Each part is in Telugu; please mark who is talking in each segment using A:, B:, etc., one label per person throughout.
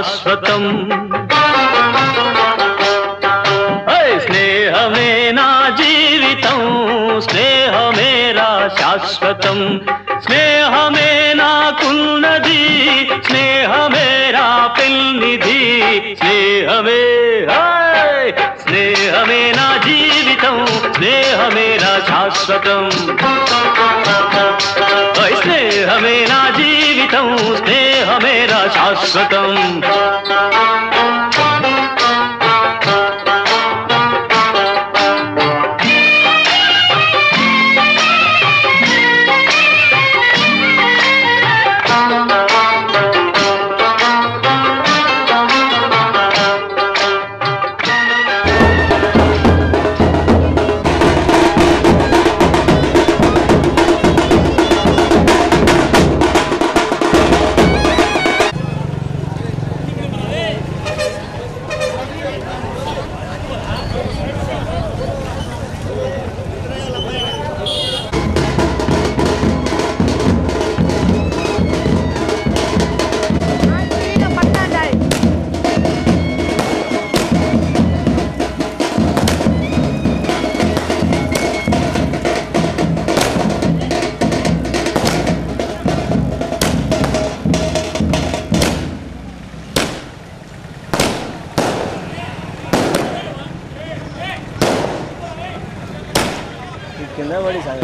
A: శాశ్వతం స్నేహమే నా జీవితం స్నేహమేరా శాశ్వతం స్నేహమే నాకున్నది స్నేహమేరా పెన్నిధి స్నేహమే స్నేహమే నా జీవితం స్నేహమేరా శాశ్వతం స్నేహమే నా జీవితం స్నేహమేరా శాశ్వతం
B: కింద పడి సాగ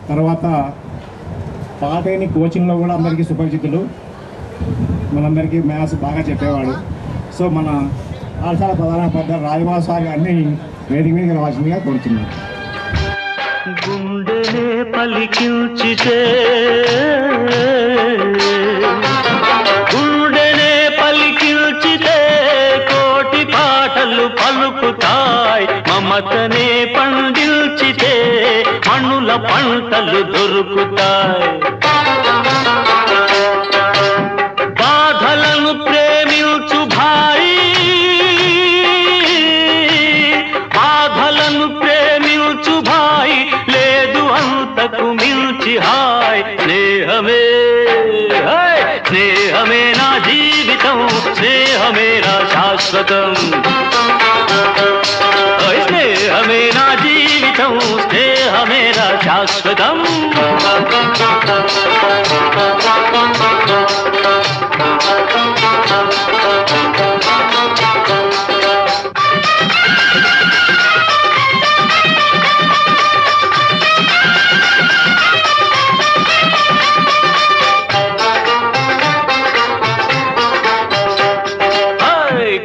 C: తర్వాత పాటేని కోచింగ్లో కూడా అందరికీ సుపరిచితులు, మనందరికీ మ్యాథ్స్ బాగా చెప్పేవాడు. సో మన పాఠశాల ప్రధానోపాధ్యాయులు రాజబాబు సార్ గారిని వేదిక మీద రావాల్సిందిగా కోరుతున్నాను.
A: గుండెనే పలికించితే గుండెనే పలికించితే కోటి పాటలు పలుకుతాయి. మమతనే పండిల్చితే మణుల పంటలు దొరుకుతాయి. బాధలను ప్రేమించు భాయి, బాధలను ప్రేమించు భాయి, లేదు అంతకు మించి హాయ్. స్నేహమే స్నేహమే నా జీవితం, స్నేహమే నా శాశ్వతం. స్నేహమే నా జీవితం, స్నేహమే నా శాశ్వతం.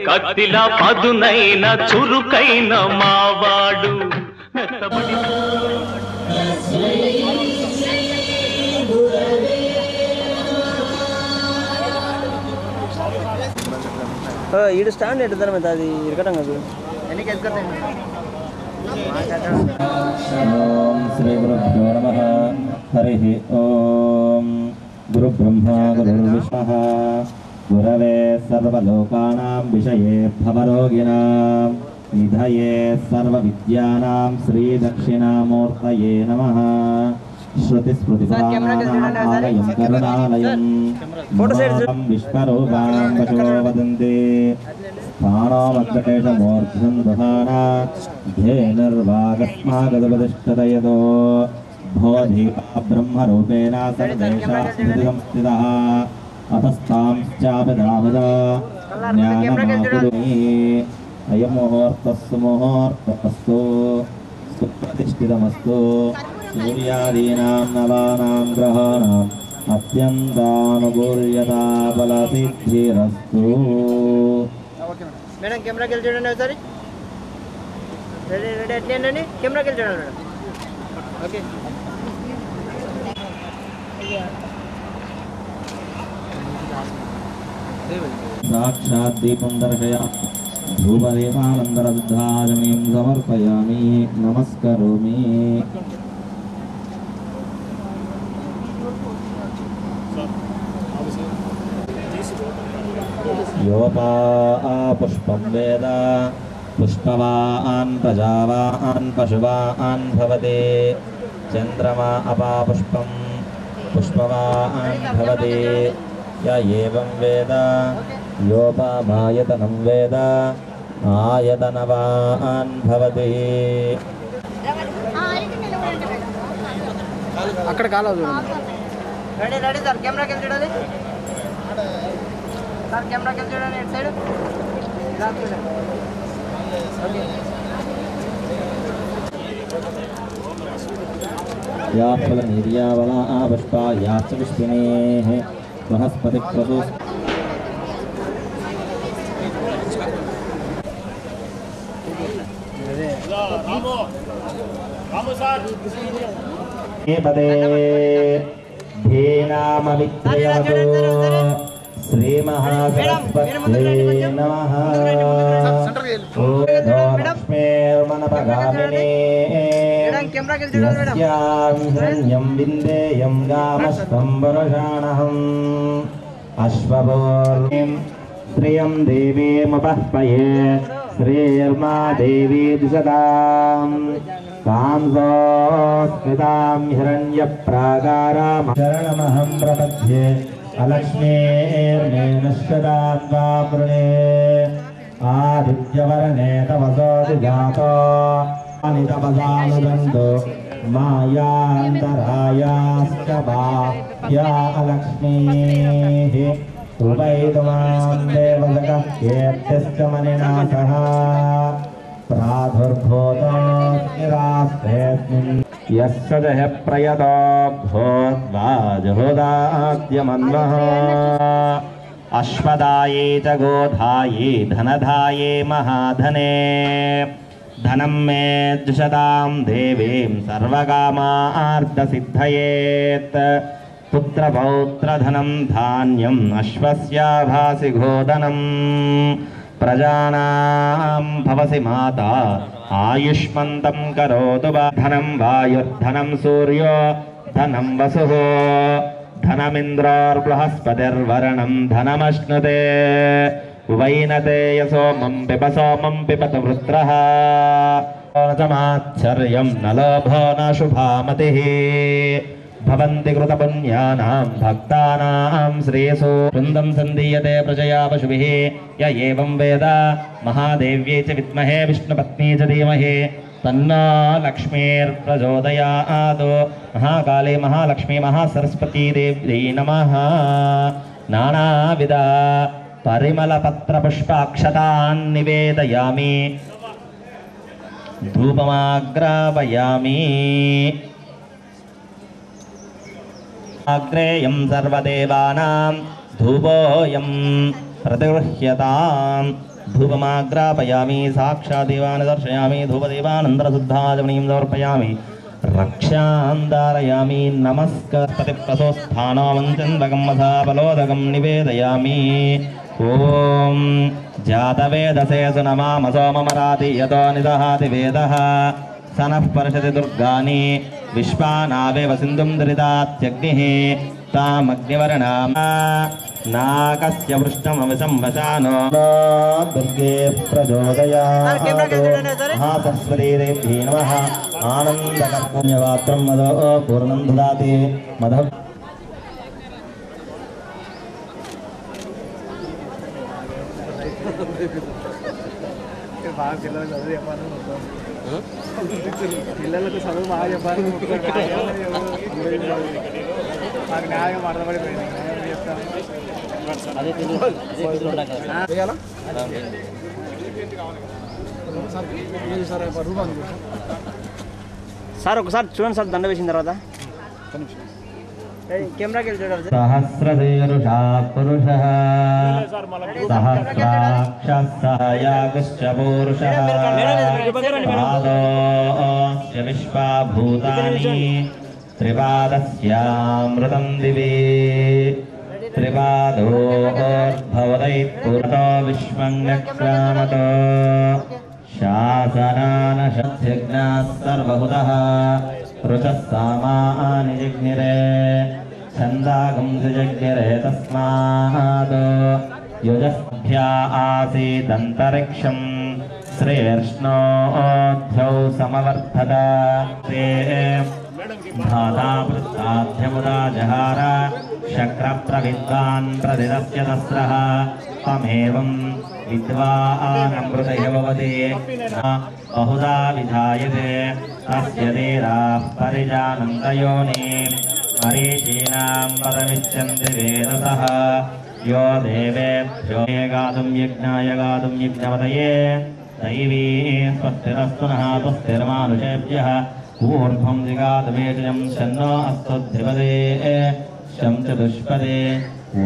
A: కత్తిలా పదునైన చురుకైన మావాడు మెత్తబడి
B: ఈడు స్టాండ్ ఎట్టుతారు మీద అది ఇరకటం కాదు.
D: ఓం శ్రీ గురుభ్యో నమః. హరి ఓం. గురు బ్రహ్మ గురుర్విష్ణుః. గురవే సర్వలోకానాం విషయే భవరోగిణాం నిధయే సర్వవిద్యానాం శ్రీ దక్షిణామూర్తయే నమః. శ్రుతి స్మృతి పురాణానామాలయం కరుణాలయం మాం విశ్వరూపాం వచో వదంతి. స్థానోమద్వేషమూర్ధ్వం దధానా ధేనుర్వాగస్మాగదుపతిష్ఠతయదో భోధీపా బ్రహ్మరూపేణ సర్వేషా స్మృతి సంస్థితః. అతస్తాంశ్చాపిదాముదా జ్ఞానమాకురుణీ. అయం ముహూర్తస్సు ముహూర్తస్తు సుప్రతిష్ఠితమస్తు. సూర్యాదీనాం నవానాం గ్రహాణాం అత్యంతానుకూల్యతా ఫలసిద్ధిరస్తు.
B: మేడం కెమెరాకి వెళ్ళి చూడండి ఒకసారి. రెడీ రెడీ అట్లేండి, కెమెరాకి వెళ్ళి చూడండి మేడం. ఓకే.
D: సాక్షాత్ దీపం దర్శయామి. ధూపదీపానందరద్ధాజమీం సమర్పయామి. నమస్కరోమి. యోపా పుష్పం వేద పుష్పవాన్ ప్రజావాన్ పశువాన్ భవతి. చంద్రమా అపా పుష్పం పుష్పవాన్ భవతి. య ఏవం వేద యోపామాయతనం వేద ఆయతనవాన్ భవతి.
B: అక్కడ కాలేదు. రెడీ రెడీ సార్, కెమెరాకి వెళ్ళి చూడాలి సార్. కెమెరాకి వెళ్ళి చూడండి ఎటు సైడ్ ఇలా చూడండి.
D: యా ఫల నిర్యావలా పుష్పా యాచ పుష్పిణేః బృహస్పతి ప్రసూ. పదే ధీనామవిత్రయవతో శ్రీమహాసరస్వత్యై నమః. లక్ష్మీర్మనపగామినీ యస్యాం హిరణ్యం విందేయం గామస్తం వరుషాణహం. అశ్వపూర్ణిం శ్రియం దేవీముపహ్పయే శ్రీర్మా దేవీ దిశదాం. కాంసోస్మితాం హిరణ్యప్రాకారాం శరణమహం ప్రపద్యే. अलक्ष्मीर्मेनश्वदां त्वां वृणे आदित्यवर्णे तपसोऽसि जातो अनितपसानुदन्तो मायान्तरायाश्च बाह्या अलक्ष्मीः उपैतुमां देवसकः कीर्तिश्च मणिना सह प्रादुर्भूतोऽस्मिरास्ते यस्सजः प्रयतो भूत्वाजहोदाद्यमन्वः अश्वदाये च गोधाये धनधाये महाधने धनं मे द्विषतां देवीं सर्वकामार्थसिद्धयेत् पुत्रपौत्रधनं धान्यम् अश्वस्याभासि गोधनं प्रजानां भवसि माता आयुष्मन्तं करोतु धनं वायुर्धनं सूर्यो धनं वसुः धनमिन्द्रोर्बृहस्पतिर्वरणं धनमश्नुते वैनते सोमं पिबत वृत्रः माच्छर्यं न लोभो न शुभामतिः भवन्ति कृतपुण्यानां भक्तानां श्रेयसो वृन्दं सन्दीयते प्रजया पशुभिः य एवं वेद महादेव्यै च विद्महे विष्णुपत्नी च धीमहि तन्नो लक्ष्मीर्प्रचोदयात् महाकाले महालक्ष्मी महासरस्वती देव्यै नमः नानाविध परिमलपत्रपुष्पाक्षतान् निवेदयामि धूपमाग्रापयामि अग्रेयं सर्वदेवानां धूपोऽयं प्रतिगृह्यताम् धूपमाग्रापयामि साक्षात् देवान् दर्शयामि धूपदेवानन्दरशुद्धाचमनीं समर्पयामि रक्षां धारयामि नमस्कारपतिप्रसोस्थानो वञ्चन्द्वकं मसापलोदकं निवेदयामि ॐ जातवेदसे सुनमाम सोममराति यतो निदहाति वेदः स नः पर्षति दुर्गानि विश्वानावेव सिन्धुं दुरितात्यग्निः तामग्निवर्णां नाकस्य वृष्णमविषं वशानो दुर्गे प्रचोदयात् महासरस्वती देव्यै नमः आनन्दकर्पुण्यपात्रं मदो पूर्णं ददाति मधु
E: పిల్లలకు చదువు బాగా చెప్పాలి మాకు న్యాయం అర్థపడిపోయింది
B: సార్ ఒకసారి చూడండి సార్ దండ వేసిన తర్వాత కెమెరాకి వెళ్ళి చూడాలి
D: सहस्रशीर्षा पुरुषः सहस्राक्षः सहयागश्च पूरुषः पादोऽस्य विश्वाभूतानि त्रिपादस्यामृतं दिवि त्रिपादोर्भवदैः विश्वं यक्ष्यामतो शासनानशत्यज्ञाः सर्वभूतः ऋचः सामानि जिग्निरे छन्दागं जग्निरे तस्मात् युजस्भ्या आसीदन्तरिक्षं श्रेष्णोऽध्यौ समवर्धत ते धाता वृत्ताध्यमुदा जहार शक्रप्रविद्वान् प्रदिदस्य तस्रः तमेवं विद्वानमृतयो भवति बहुधा विधायते तस्य धीराः परिजानन्तयोनि मरीचीनां पदमिच्छन्ति वेदतः यो देवेभ्यो गातुं यज्ञाय गातुं यज्ञपतये दैवी स्वस्तिरस्तु नः स्वस्तिर्मानुषेभ्यः ऊर्ध्वं जिगातुमेषजं शन्नो अस्तु ध्रुवदे शं चतुष्पदे ॐ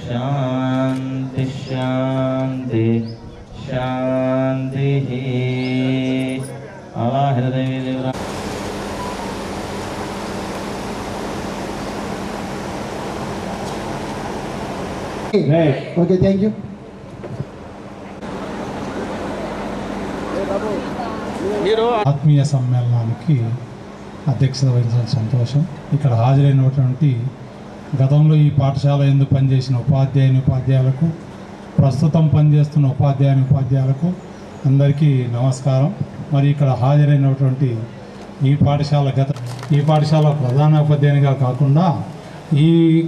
D: शान्ति शान्ति शान्तिः अवाहिरदेवी देवरा
C: ఓకే థ్యాంక్ యూ
F: ఆత్మీయ సమ్మేళనానికి అధ్యక్షత వహించిన సంతోషం. ఇక్కడ హాజరైనటువంటి గతంలో ఈ పాఠశాల ఎందుకు పనిచేసిన ఉపాధ్యాయులకు, ప్రస్తుతం పనిచేస్తున్న ఉపాధ్యాయులకు అందరికీ నమస్కారం. మరి ఇక్కడ హాజరైనటువంటి ఈ పాఠశాల ప్రధానోపాధ్యాయునిగా కాకుండా ఈ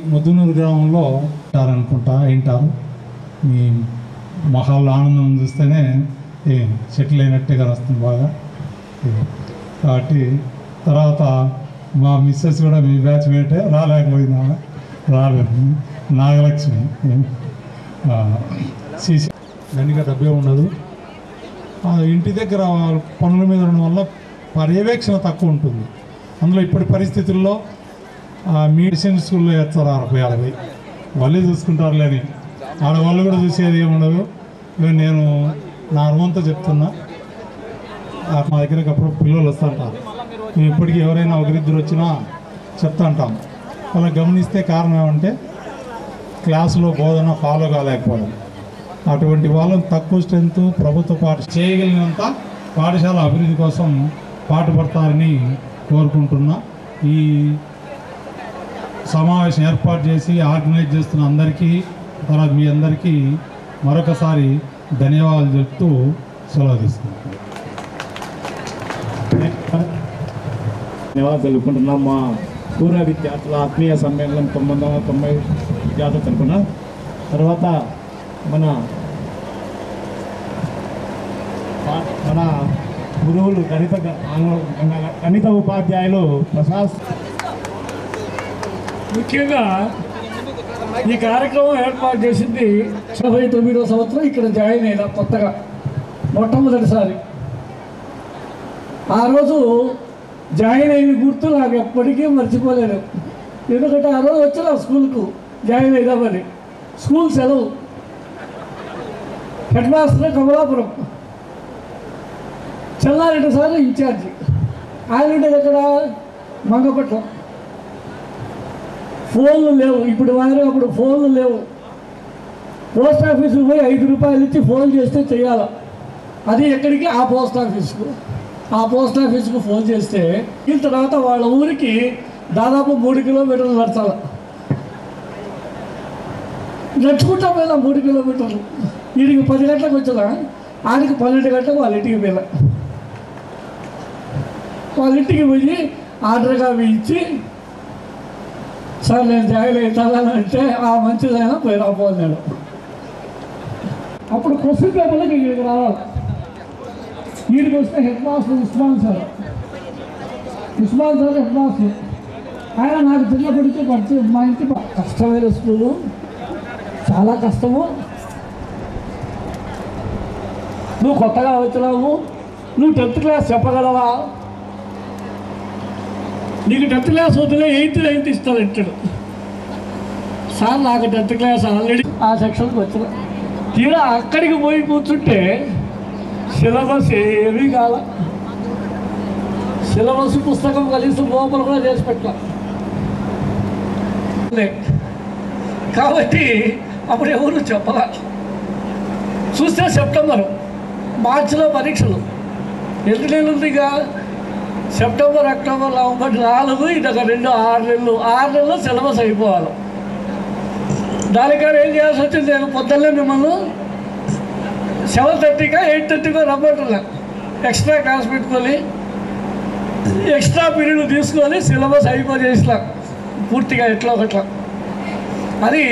F: ముద్దునూరు గ్రామంలో వింటారు. మీ మొహాల్లో ఆనందం చూస్తేనే సెటిల్ అయినట్టుగా వస్తుంది బాగా. కాబట్టి తర్వాత మా మిస్సెస్ కూడా మీ బ్యాచ్ మేటే రాలేకపోయిందా, రాలేదు. నాగలక్ష్మి సీసీ గనిగా డబ్బే ఉండదు. ఇంటి దగ్గర పనుల మీద ఉండడం వల్ల పర్యవేక్షణ తక్కువ ఉంటుంది. అందులో ఇప్పటి పరిస్థితుల్లో మెడిసిన్ స్కూల్లో వేస్తారు 60-70 వాళ్ళే చూసుకుంటారు లేని ఆడవాళ్ళు కూడా చూసేది ఏముండదు. నేను నా అనుభవంతో చెప్తున్నా. మా దగ్గరకు అప్పుడు పిల్లలు వస్తుంటారు. మేము ఇప్పటికీ ఎవరైనా ఒకరిద్దరు వచ్చినా చెప్తా ఉంటాం. అలా గమనిస్తే కారణం ఏమంటే క్లాసులో బోధన ఫాలో కాలేకపోవడం. అటువంటి వాళ్ళని తక్కువ స్ట్రెంత్ ప్రభుత్వ చేయగలిగినంత పాఠశాల అభివృద్ధి కోసం పాటుపడతారని కోరుకుంటున్నా. ఈ సమావేశం ఏర్పాటు చేసి ఆర్గనైజ్ చేస్తున్న అందరికీ తర్వాత మీ అందరికీ మరొకసారి ధన్యవాదాలు చెప్తూ సెలవు తీసుకుంటున్నాను.
C: ధన్యవాదాలు తెలుపుకుంటున్నాం. మా పూర్వ విద్యార్థుల ఆత్మీయ సమ్మేళనం 990 విద్యార్థుల తరపున. తర్వాత మన గురువులు గణిత ఉపాధ్యాయులు ప్రసాద్.
G: ముఖ్యంగా ఈ కార్యక్రమం ఏర్పాటు చేసింది 79వ సంవత్సరం ఇక్కడ జాయిన్ అయినా కొత్తగా మొట్టమొదటిసారి. ఆ రోజు జాయిన్ అయిన గుర్తు నాకు ఎప్పటికీ మర్చిపోలేదు. ఎందుకంటే ఆ రోజు వచ్చిన స్కూల్కు జాయిన్ అయిదామని. స్కూల్ సెలవు. Head master Kamalapuram, Chellareddy sir in charge. ఆయన ఉండేది ఎక్కడ? మంగపట్నం. ఫోన్లు లేవు ఇప్పుడు వారు, అప్పుడు ఫోన్లు లేవు. పోస్ట్ ఆఫీసుకు పోయి 5 రూపాయలు ఇచ్చి ఫోన్ చేస్తే చేయాలి. అది ఎక్కడికి? ఆ పోస్ట్ ఆఫీస్కు. ఆ పోస్ట్ ఆఫీస్కు ఫోన్ చేస్తే ఈ తర్వాత వాళ్ళ ఊరికి దాదాపు 3 కిలోమీటర్లు నడచాలి. నడుచుకుంటా పోయినా 3 కిలోమీటర్లు. వీడికి 10 గంటలకు వచ్చినా ఆడికి 12 గంటలకు వాళ్ళ ఇంటికి పోయినా. వాళ్ళ ఇంటికి పోయి ఆర్డర్గా ఇచ్చి సార్ నేను జాయిన్ అవుతాను అంటే ఆ మంచిదైనా పోయి రాపోన్నాడు. అప్పుడు క్వశ్చన్ పేపర్లకు ఇక్కడికి రావాలి. వీడికి వస్తే head master Usman sir head master. ఆయన నాకు చిన్నప్పటికీ పరిచయం. మా ఇంటి కష్టమైన స్కూలు, చాలా కష్టము. నువ్వు కొత్తగా వచ్చినావు, నువ్వు 10th క్లాస్ చెప్పగలవా? నీకు 10th క్లాస్ వదిలే 8th 9th ఇస్తానంటాడు సార్. నాకు 10th క్లాస్ ఆల్రెడీ ఆ సెక్షన్కి వచ్చిన. తీరా అక్కడికి పోయి కూర్చుంటే సిలబస్ ఏమీ కాల. సిలబస్ పుస్తకం కలిసి లోపల కూడా చేసి పెట్టాలి. కాబట్టి అప్పుడు ఎవరు చెప్పాల. చూస్తే సెప్టెంబరు, మార్చిలో పరీక్షలు. ఎన్ని నెలలు ఉంది? ఇక సెప్టెంబర్, అక్టోబర్, నవంబర్ 4, ఇదొక 2 6 నెలలు. 6 నెలల్లో సిలబస్ అయిపోవాలి. దానికన్నా ఏం చేయాల్సి వచ్చింది? నేను పొద్దున్నే మిమ్మల్ని 7:30కో 8:30కో రమ్మంటున్నా. ఎక్స్ట్రా క్లాస్ పెట్టుకొని ఎక్స్ట్రా పీరియడ్ తీసుకొని సిలబస్ అయిపోయేసినా పూర్తిగా ఎట్లా ఒకట్లా. అది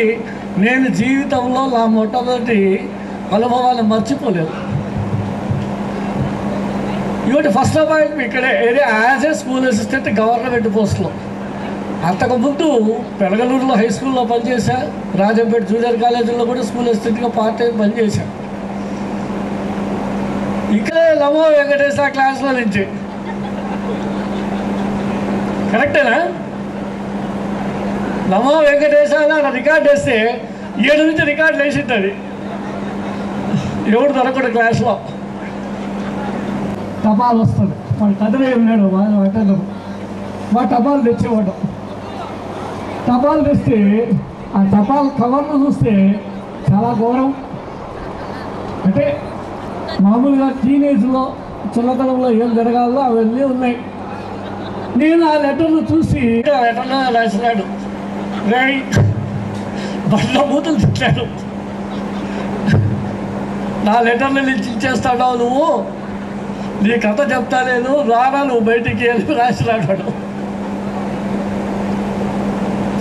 G: నేను జీవితంలో నా మొట్టమొదటి అనుభవాన్ని మర్చిపోలేదు. ఇవాటి ఫస్ట్ అపాయింట్మెంట్ ఇక్కడే as a school assistant government పోస్ట్లో. అంతకుముందు పెరగలూరులో హై స్కూల్లో పనిచేశా. రాజంపేట జూనియర్ కాలేజీలో కూడా స్కూల్ అసిస్టెంట్గా పార్ట్ టైం పనిచేశా. ఇక్కడే నమో వెంకటేశ్వర క్లాస్లో నుంచి. కరెక్టేనా? నమో వెంకటేశ్వర రికార్డ్ వేస్తే 7 నుంచి రికార్డులు వేసింది. ఎవడు దొరకడు క్లాస్లో. టపాలు వస్తుంది. వాడు కదిలే ఉన్నాడు మా టపాలు తెచ్చేవాడు. టపాలు తెస్తే ఆ టపాల్ కవర్లు చూస్తే చాలా ఘోరం. అంటే మామూలుగా టీనేజ్లో చిన్నతనంలో ఏం జరగాలో అవన్నీ ఉన్నాయి. నేను ఆ లెటర్లు చూసి ఆ లెటర్లో రాసినాడు, రై బండ్ల బూతులు తిట్టాడు. నా లెటర్లు నుంచి ఇచ్చేస్తాడో నువ్వు, నీ కథ చెప్తా నేను, రానా నువ్వు బయటికి వెళ్ళి రాసినాడు.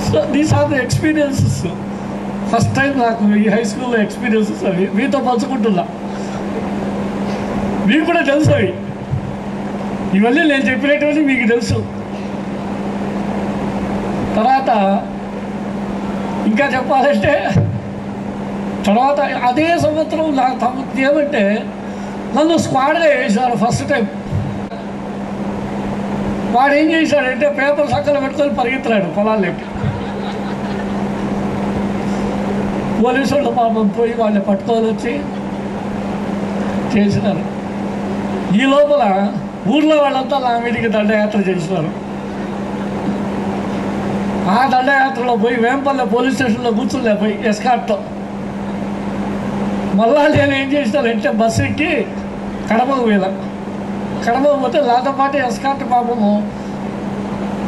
G: So these are the experiences. First time నాకు ఈ హై స్కూల్లో ఎక్స్పీరియన్సెస్ అవి మీతో పంచుకుంటున్నా. మీకు కూడా తెలుసు అవి. ఇవన్నీ నేను చెప్పినటువంటి మీకు తెలుసు. తర్వాత ఇంకా చెప్పాలంటే తర్వాత అదే సంవత్సరం నాకు ఏమంటే నన్ను స్క్వాడ్గా వేసారు ఫస్ట్ టైం. వాడు ఏం చేశాడంటే పేపర్ సక్కలు పెట్టుకొని పరిగెత్తాడు పొలాల్లోకి. పోలీసులు పాపం పోయి వాళ్ళని పట్టుకొని వచ్చి చేసినారు. ఈ లోపల ఊర్లో వాళ్ళంతా నా మీదికి దండయాత్ర చేసినారు. ఆ దండయాత్రలో పోయి వేంపల్లె పోలీస్ స్టేషన్లో కూర్చుండే పోయి ఎస్కార్ట్తో. మళ్ళా నేను ఏం చేసినానంటే బస్సు ఎక్కి కడపకు పోయినా. కడపకు పోతే నాతో పాటు ఎస్కార్ట్ పాపము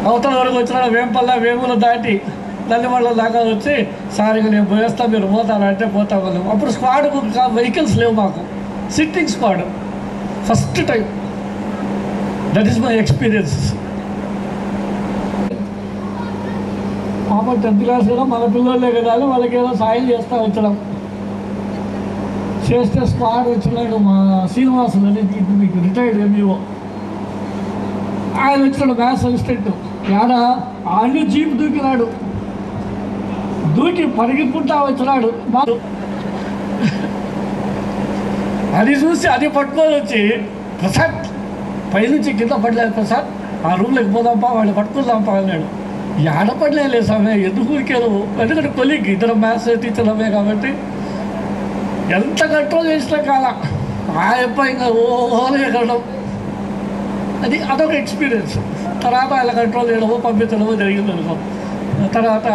G: అవతల వరకు వచ్చినాడు. వేంపల్లె వేములు దాటి నల్లిమళ్ళ దాకా వచ్చి సార్ ఇక నేను పోయేస్తా మీరు పోతానంటే పోతామని. అప్పుడు స్క్వాడ్కు వెహికల్స్ లేవు మాకు, sitting squad first time. That is my experience. పాప 10th క్లాస్ కూడా మన పిల్లలే కదా అని వాళ్ళకి ఏదో సాయం చేస్తూ వచ్చడం. చేస్తే స్క్వాడ్ వచ్చినాడు మా శ్రీనివాసులు అని, మీకు రిటైర్డ్ ఎంఈఓ. ఆయన వచ్చినాడు మ్యాథ్స్ అసిస్టెంట్. యాడ అన్ని జీప్ దూకినాడు, దూకి పరిగెత్తుకుంటా వచ్చినాడు. అది చూసి అది పట్టుకొని వచ్చి ప్రసాద్ పైనుంచి కింద పడలేదు ప్రసాద్, ఆ రూమ్లోకి పోదాంపా వాళ్ళు పట్టుకుందాంపా అన్నాడు. ఆడపడలేదు సమయం ఎందుకు ఊరికేదు, ఎందుకంటే కొలిగ్ ఇద్దరు మ్యాథ్స్ టీచర్లమే కాబట్టి ఎంత కంట్రోల్ చేసినా కాల ఆ అబ్బాయి ఇంకా ఓహోనే ఎగరడం. అదొక ఎక్స్పీరియన్స్. తర్వాత అలా కంట్రోల్ చేయడమో పంపించడమో జరిగింది అనుకో. తర్వాత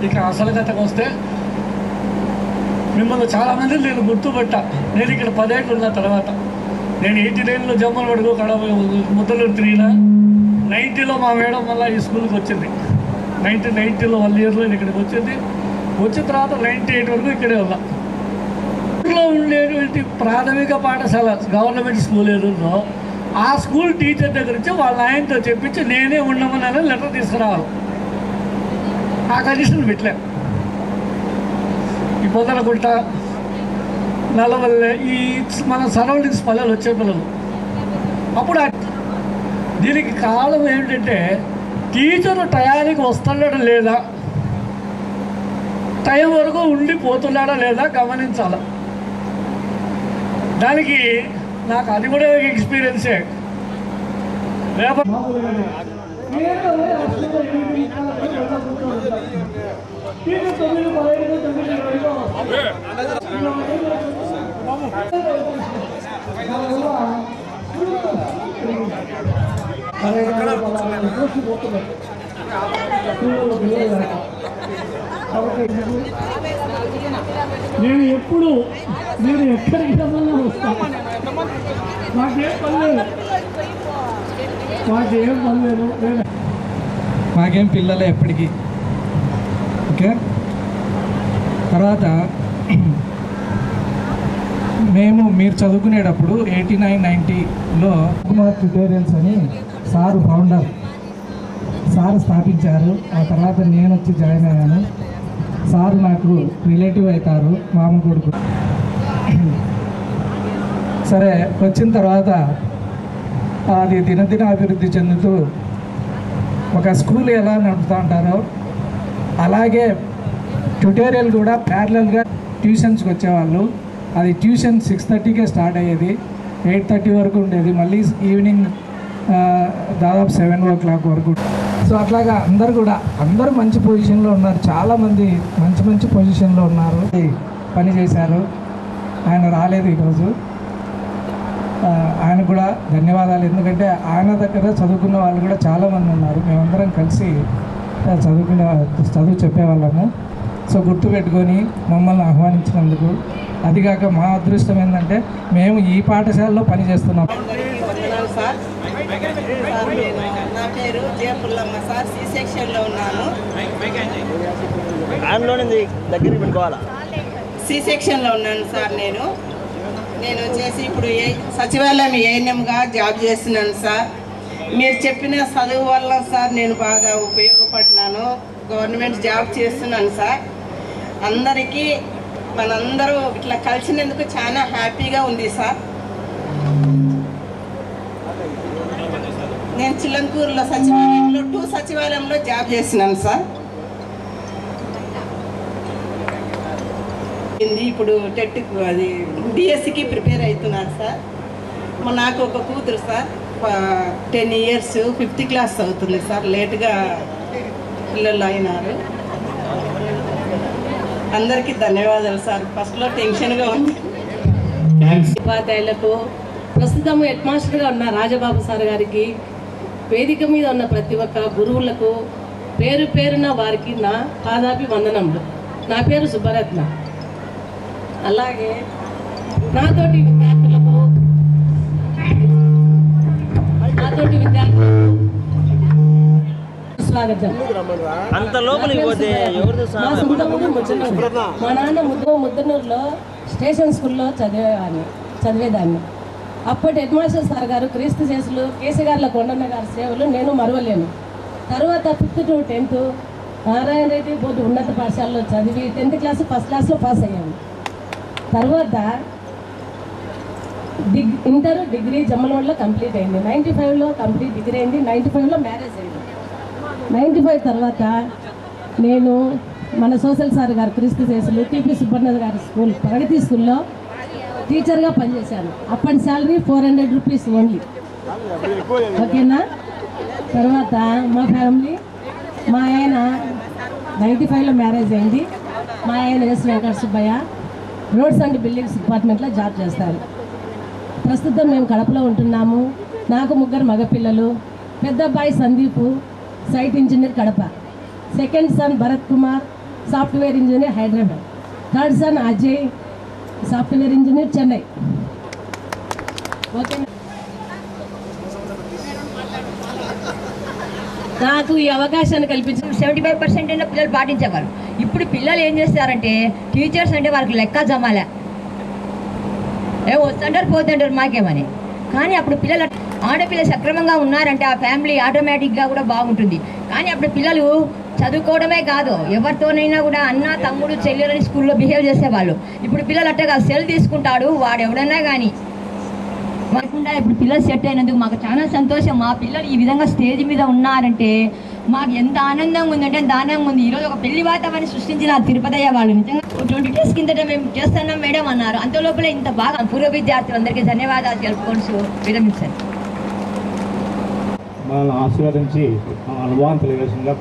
G: ఇక అసలు కథకు వస్తే మిమ్మల్ని చాలామంది నేను గుర్తుపట్టా. నేను ఇక్కడ 10 ఏళ్ళు ఉన్న తర్వాత నేను 89లో జమ్మల వడుగు కడప ముద్దలు తిరిగిన. 90లో మా మేడం వల్ల ఈ స్కూల్కి వచ్చింది. 1990లో 1 ఇయర్లో ఇక్కడికి వచ్చింది. వచ్చిన తర్వాత 98 వరకు ఇక్కడే ఉన్నా. ఊళ్ళో ఉండేటువంటి ప్రాథమిక పాఠశాల గవర్నమెంట్ స్కూల్ ఏదో ఆ స్కూల్ టీచర్ దగ్గర నుంచి వాళ్ళ ఆయనతో చెప్పించి నేనే ఉండమని లెటర్ తీసుకురావాలి. ఆ కండిషన్ పెట్టలే. ఈ పొదలగుంట నల్లవల్లే ఈ మన సరౌండింగ్స్ పల్లెలు వచ్చే పిల్లలు. అప్పుడు దీనికి కారణం ఏంటంటే టీచరు టయానికి వస్తున్నాడా లేదా, టైం వరకు ఉండిపోతున్నాడా లేదా గమనించాలి. దానికి నాకు అది కూడా ఎక్స్పీరియన్సే. నేను ఎప్పుడు నేను ఎక్కడికి రమ్మన్నా వస్తాను. నాకేం పర్లేదు, నాకేం పర్లేదు. మాకేం పిల్లలే ఎప్పటికీ. ఓకే, తర్వాత మీరు చదువుకునేటప్పుడు 89-90లో కుమార్ ట్యుటోరియల్స్ అని సారు ఫౌండర్ సారు స్థాపించారు. ఆ తర్వాత నేను వచ్చి జాయిన్ అయ్యాను. సారు నాకు రిలేటివ్ అవుతారు, మామ కొడుకు. సరే, వచ్చిన తర్వాత అది దినదిన అభివృద్ధి చెందుతూ ఒక స్కూల్ ఎలా నడుపుతూ ఉంటారో అలాగే ట్యుటోరియల్ కూడా ప్యారలల్గా ట్యూషన్స్కి వచ్చేవాళ్ళు. అది ట్యూషన్ 6:30కే స్టార్ట్ అయ్యేది, 8:30 వరకు ఉండేది. మళ్ళీ ఈవినింగ్ దాదాపు 7 o'clock వరకు. సో అట్లాగా అందరూ మంచి పొజిషన్లో ఉన్నారు. చాలామంది మంచి పొజిషన్లో ఉన్నారు, పని చేశారు. ఆయన రాలేదు ఈరోజు, ఆయన కూడా ధన్యవాదాలు. ఎందుకంటే ఆయన దగ్గర చదువుకున్న వాళ్ళు కూడా చాలామంది ఉన్నారు. మేమందరం కలిసి చదువు చెప్పేవాళ్ళము. సో గుర్తుపెట్టుకొని మమ్మల్ని ఆహ్వానించినందుకు, అదిగాక మా అదృష్టం ఏంటంటే మేము ఈ పాఠశాలలో పనిచేస్తున్నాం.
H: నా పేరు జయపుల్లమ్మ సార్. సి సెక్షన్లో ఉన్నాను.
E: దగ్గరికి పెట్టుకోవాలా?
H: సి సెక్షన్లో ఉన్నాను సార్. నేను వచ్చేసి ఇప్పుడు సచివాలయం ఏఎన్ఎంగా జాబ్ చేస్తున్నాను సార్. మీరు చెప్పిన చదువు వల్ల సార్ నేను బాగా ఉపయోగపడినాను. గవర్నమెంట్ జాబ్ చేస్తున్నాను సార్. అందరికీ మనందరూ ఇట్లా కలిసినందుకు చాలా హ్యాపీగా ఉంది సార్. నేను చిల్లంకూరులో సచివాలయంలో 2 సచివాలయంలో జాబ్ చేస్తున్నాను సార్. ఇప్పుడు టెట్కి అది డిఎస్సికి ప్రిపేర్ అవుతున్నాను సార్. నాకు ఒక కూతురు సార్. 10 years 5th క్లాస్ అవుతుంది సార్. లేట్గా పిల్లలు అయినారు. అందరికీ ధన్యవాదాలు సార్. ఫస్ట్లో టెన్షన్గా ఉంది.
I: ఉపాధ్యాయులకు, ప్రస్తుతం హెడ్ మాస్టర్గా ఉన్న రాజబాబు సార్ గారికి, వేదిక మీద ఉన్న ప్రతి ఒక్క గురువులకు పేరు పేరున వారికి నా పాదాభి వందనములు. నా పేరు సుబ్బరత్న. అలాగే నాతోటి విద్యార్థులకు స్వాగతం.
E: అంత లోపలికి పోతే
I: మా నాన్న ముద్దనూరులో స్టేషన్ స్కూల్లో చదివేదాన్ని. అప్పటి హెడ్ మాస్టర్ సార్ గారు క్రీస్తు చేసులు, కేసీగారుల కొండన్న గారి సేవలు నేను మరవలేను. తర్వాత 5th to 10th Narayana Reddy board ఉన్నత పాఠశాలలో చదివి 10th క్లాస్ ఫస్ట్ క్లాస్లో పాస్ అయ్యాను. తర్వాత ఇంటర్ డిగ్రీ జమ్మలవాడలో కంప్లీట్ అయింది. 95లో కంప్లీట్ డిగ్రీ అయింది. 95లో మ్యారేజ్ అయింది. 95 తర్వాత నేను మన సోషల్ సార్ గారు క్రీస్తు చేసులు టీపీ సుబ్బన్న గారి స్కూల్ ప్రగతి స్కూల్లో టీచర్గా పనిచేశాను. అప్పటి శాలరీ 400 రూపీస్ ఓన్లీ. ఓకేనా. తర్వాత మా ఫ్యామిలీ, మా ఆయన 95లో మ్యారేజ్ అయింది. మా ఆయన S Venkata Subbaiah roads and buildings డిపార్ట్మెంట్లో జాబ్ చేస్తారు. ప్రస్తుతం మేము కడపలో ఉంటున్నాము. నాకు 3 మగపిల్లలు. పెద్ద అబ్బాయి Sandeep site engineer Kadapa. Second son Bharat Kumar software engineer Hyderabad. Third son Ajay software engineer Chennai. Okay. నాకు ఈ అవకాశాన్ని కల్పించిన
J: 75% అయినా పిల్లలు పాటించేవారు. ఇప్పుడు పిల్లలు ఏం చేస్తారంటే టీచర్స్ అంటే వాళ్ళకి లెక్క జమాలే, వస్తుంటారు పోతుంటారు మాకేమని. కానీ అప్పుడు పిల్లలు ఆడపిల్లలు సక్రమంగా ఉన్నారంటే ఆ ఫ్యామిలీ ఆటోమేటిక్గా కూడా బాగుంటుంది. కానీ అప్పుడు పిల్లలు చదువుకోవడమే కాదు, ఎవరితోనైనా కూడా అన్న తమ్ముడు చెల్లెలని స్కూల్లో బిహేవ్ చేసేవాళ్ళు. ఇప్పుడు పిల్లలు అట్టగా సెల్ తీసుకుంటాడు వాడు ఎవడన్నా కానీ. కాకుండా ఇప్పుడు పిల్లలు సెట్ అయినందుకు మాకు చాలా సంతోషం. మా పిల్లలు ఈ విధంగా స్టేజ్ మీద ఉన్నారంటే మాకు ఎంత ఆనందంగా ఉందంటే అంత ఆనందంగా ఉంది. ఈరోజు ఒక పెళ్లి వాతావరణం సృష్టించిన తిరుపతయ్య వాళ్ళు నిజంగా 20 days కిందట మేము చేస్తున్నాం మేడం అన్నారు. అంత లోపల ఇంత బాగా పూర్వ విద్యార్థులందరికీ ధన్యవాదాలు తెలుపుకోవచ్చు. విరమించండి.
C: మనల్ని ఆశీర్వదించి మన అనుభవం తెలియజేసిందిగా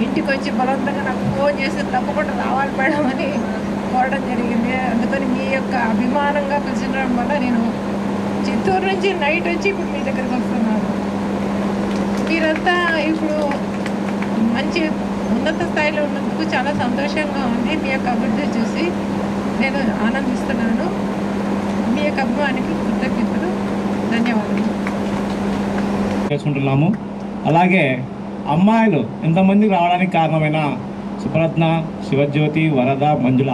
K: ఇంటికి వచ్చి బలవంతంగా నాకు ఫోన్ చేసి తప్పకుండా రావాలి మేడం అని కోరడం జరిగింది. అందుకని మీ యొక్క అభిమానంగా పిలిచడం వల్ల నేను చిత్తూరు నుంచి నైట్ వచ్చి ఇప్పుడు మీ దగ్గరికి వస్తున్నాను. మీరంతా ఇప్పుడు మంచి ఉన్నత స్థాయిలో ఉన్నందుకు చాలా సంతోషంగా ఉంది. మీ యొక్క అభివృద్ధి చూసి నేను ఆనందిస్తున్నాను. మీ యొక్క అభిమానికి కృతజ్ఞతలు, ధన్యవాదాలు
C: చేసుకుంటున్నాము. అలాగే అమ్మాయిలు ఎంతమంది రావడానికి కారణమైన సుప్రత్న, శివజ్యోతి, వరద, మంజుల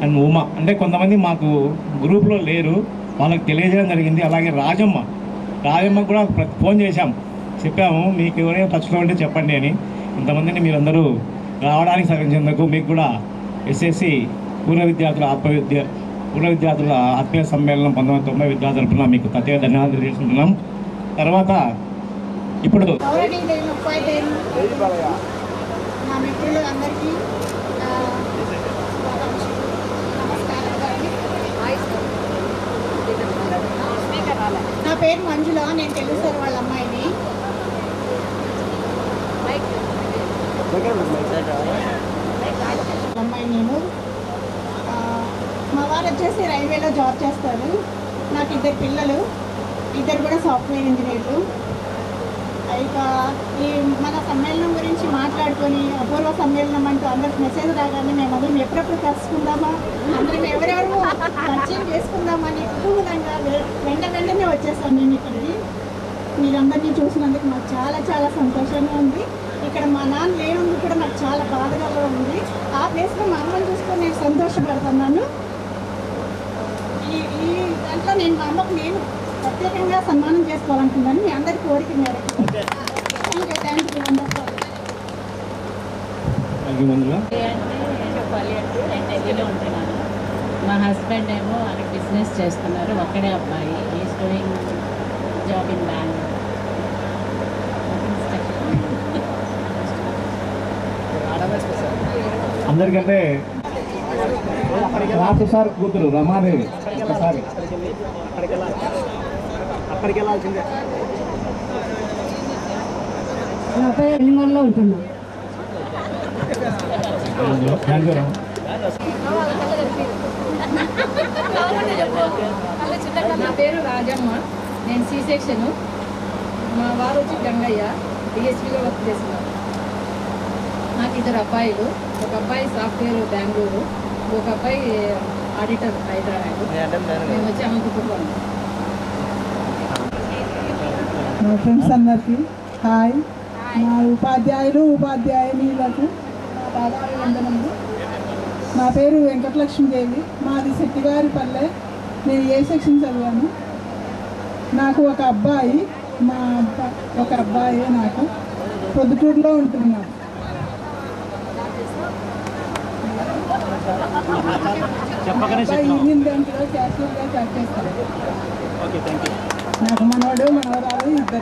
C: అండ్ ఉమ అంటే కొంతమంది మాకు గ్రూప్లో లేరు, వాళ్ళకి తెలియజేయడం జరిగింది. అలాగే రాజమ్మ కూడా ఫోన్ చెప్పాము మీకు ఎవరైనా టచ్లో ఉంటే చెప్పండి అని. ఇంతమందిని మీరందరూ రావడానికి సహకరించేందుకు మీకు కూడా ఎస్ఎస్సి పూర్వ విద్యార్థుల ఆత్మీయ సమ్మేళనం 1990 విద్యార్థుల తరఫున మీకు ప్రత్యేక ధన్యవాదాలు తెలియజేసుకుంటున్నాం. తర్వాత ఇప్పుడు
L: నా మిత్రులు అందరికీ నా పేరు మంజుల, నేను తెలుసు సార్ వాళ్ళ అమ్మాయిని. నేను మా వారు వచ్చేసి రైల్వేలో జాబ్ చేస్తారు. నాకు 2 పిల్లలు, 2 కూడా సాఫ్ట్వేర్ ఇంజనీర్లు. ఇక ఈ మన సమ్మేళనం గురించి మాట్లాడుకొని అపూర్వ సమ్మేళనం అంటూ అందరికి మెసేజ్ రాగానే మేము అందరం ఎప్పుడెప్పుడు కలుసుకుందామా, అందరం ఎవరెవరు పరిచయం చేసుకుందామని కుతూహలంగా వెంటనే వచ్చేస్తాం మేము ఇక్కడికి. మీరందరినీ చూసినందుకు మాకు చాలా చాలా సంతోషంగా ఉంది. ఇక్కడ మా నాన్న లేనందుకు కూడా నాకు చాలా బాధగా ఉంది. ఆ ప్లేస్లో మా అమ్మని చూసుకొని నేను సంతోషపడుతున్నాను. ఈ దాంట్లో నేను మా అమ్మకు నేను ప్రత్యేకంగా సన్మానం చేసుకోవాలనుకున్నాను. మీ అందరి కోరిక మేరకు. Thank you.
I: చెప్పాలి అంటే నేను ఢిల్లీలో ఉంటున్నాను. మా హస్బెండ్ ఏమో ఆయన బిజినెస్ చేస్తున్నారు. ఒక్కడే అబ్బాయి, is doing job in Bengaluru.
C: అందరికంటే రాజు సార్ కూతురు రమాదేవి ఒకసారి అక్కడికి వెళ్ళాల్సిందే.
I: నా పేరు ఎలింగంలో ఉంటున్నాను.
K: నా పేరు రాజమ్మ, నేను సి సెక్షన్. మా వారు వచ్చి గంగయ్య, డిఎస్పీలో వర్క్ చేస్తున్నారు. నాకు 2 అబ్బాయిలు, ఒక అబ్బాయి సాఫ్ట్వేర్ బెంగళూరు, ఒక అబ్బాయి ఆడిటర్ హైదరాబాద్. మేము వచ్చి అనంతపురం.
M: మా ఫ్రెండ్స్ అందరికీ హాయ్. మా ఉపాధ్యాయులు ఉపాధ్యాయులకు నా పాదాభివందనములు. నా పేరు వెంకటలక్ష్మీదేవి, మాది శెట్టిగారిపల్లె. నేను ఏ సెక్షన్ చదివాను. నాకు ఒక అబ్బాయి, ఒక అబ్బాయి నాకు పొద్దుటూరులో ఉంటున్నాను. యూనియన్ బ్యాంకులో క్యాషియర్గా జాబ్ చేస్తాను. నాకు మనవడు మనవరాలు 2.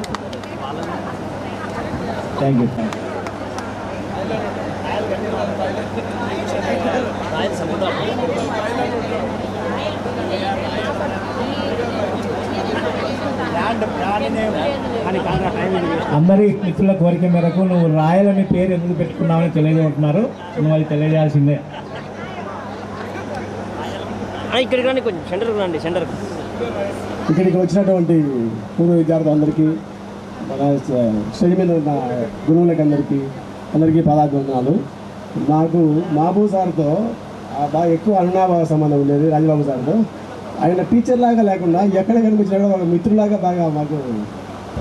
C: Thank you. అందరి మిత్రుల కోరిక మేరకు నువ్వు రాయలని పేరు ఎందుకు పెట్టుకున్నావని తెలియజేస్తున్నారు. నువ్వు అది తెలియజేయాల్సిందే.
B: ఇక్కడికి రండి, కొంచెం సెంటర్కి రండి. సెంటర్కి
C: ఇక్కడికి వచ్చినటువంటి పూర్వ విద్యార్థులందరికీ, మన స్టేజ్ మీద ఉన్న గురువులకి అందరికీ పాదాభివందనాలు. నాకు మహబూబ్ సార్తో బాగా ఎక్కువ అరుణాభావ సంబంధం ఉండేది. రాజబాబు సార్తో ఆయన టీచర్ లాగా లేకుండా ఎక్కడ కనిపించినా ఒక మిత్రులాగా బాగా మాకు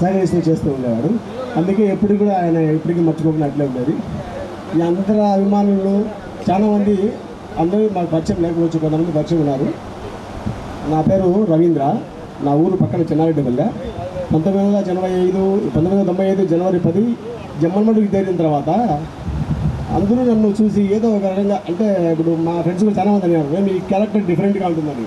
C: సహకరిస్తూ చేస్తూ ఉండేవాడు. అందుకే ఎప్పుడు కూడా ఆయన ఎప్పటికీ మర్చిపోకుండా అట్లే ఉండేది. ఈ అందరి అభిమానులు చాలామంది అందరూ మాకు పరిచయం లేకపోవచ్చు, కొంతమంది పరిచయం ఉన్నారు. నా పేరు రవీంద్ర, నా ఊరు పక్కన చెన్నారెడ్డిపల్లె. 1995 జనవరి 10 జమ్మలమడుగుకి చేరిన తర్వాత అందరూ నన్ను చూసి ఏదో ఒక రకంగా, అంటే ఇప్పుడు మా ఫ్రెండ్స్ కూడా చాలామంది అన్నారు మీ క్యారెక్టర్ డిఫరెంట్గా ఉంటుందని.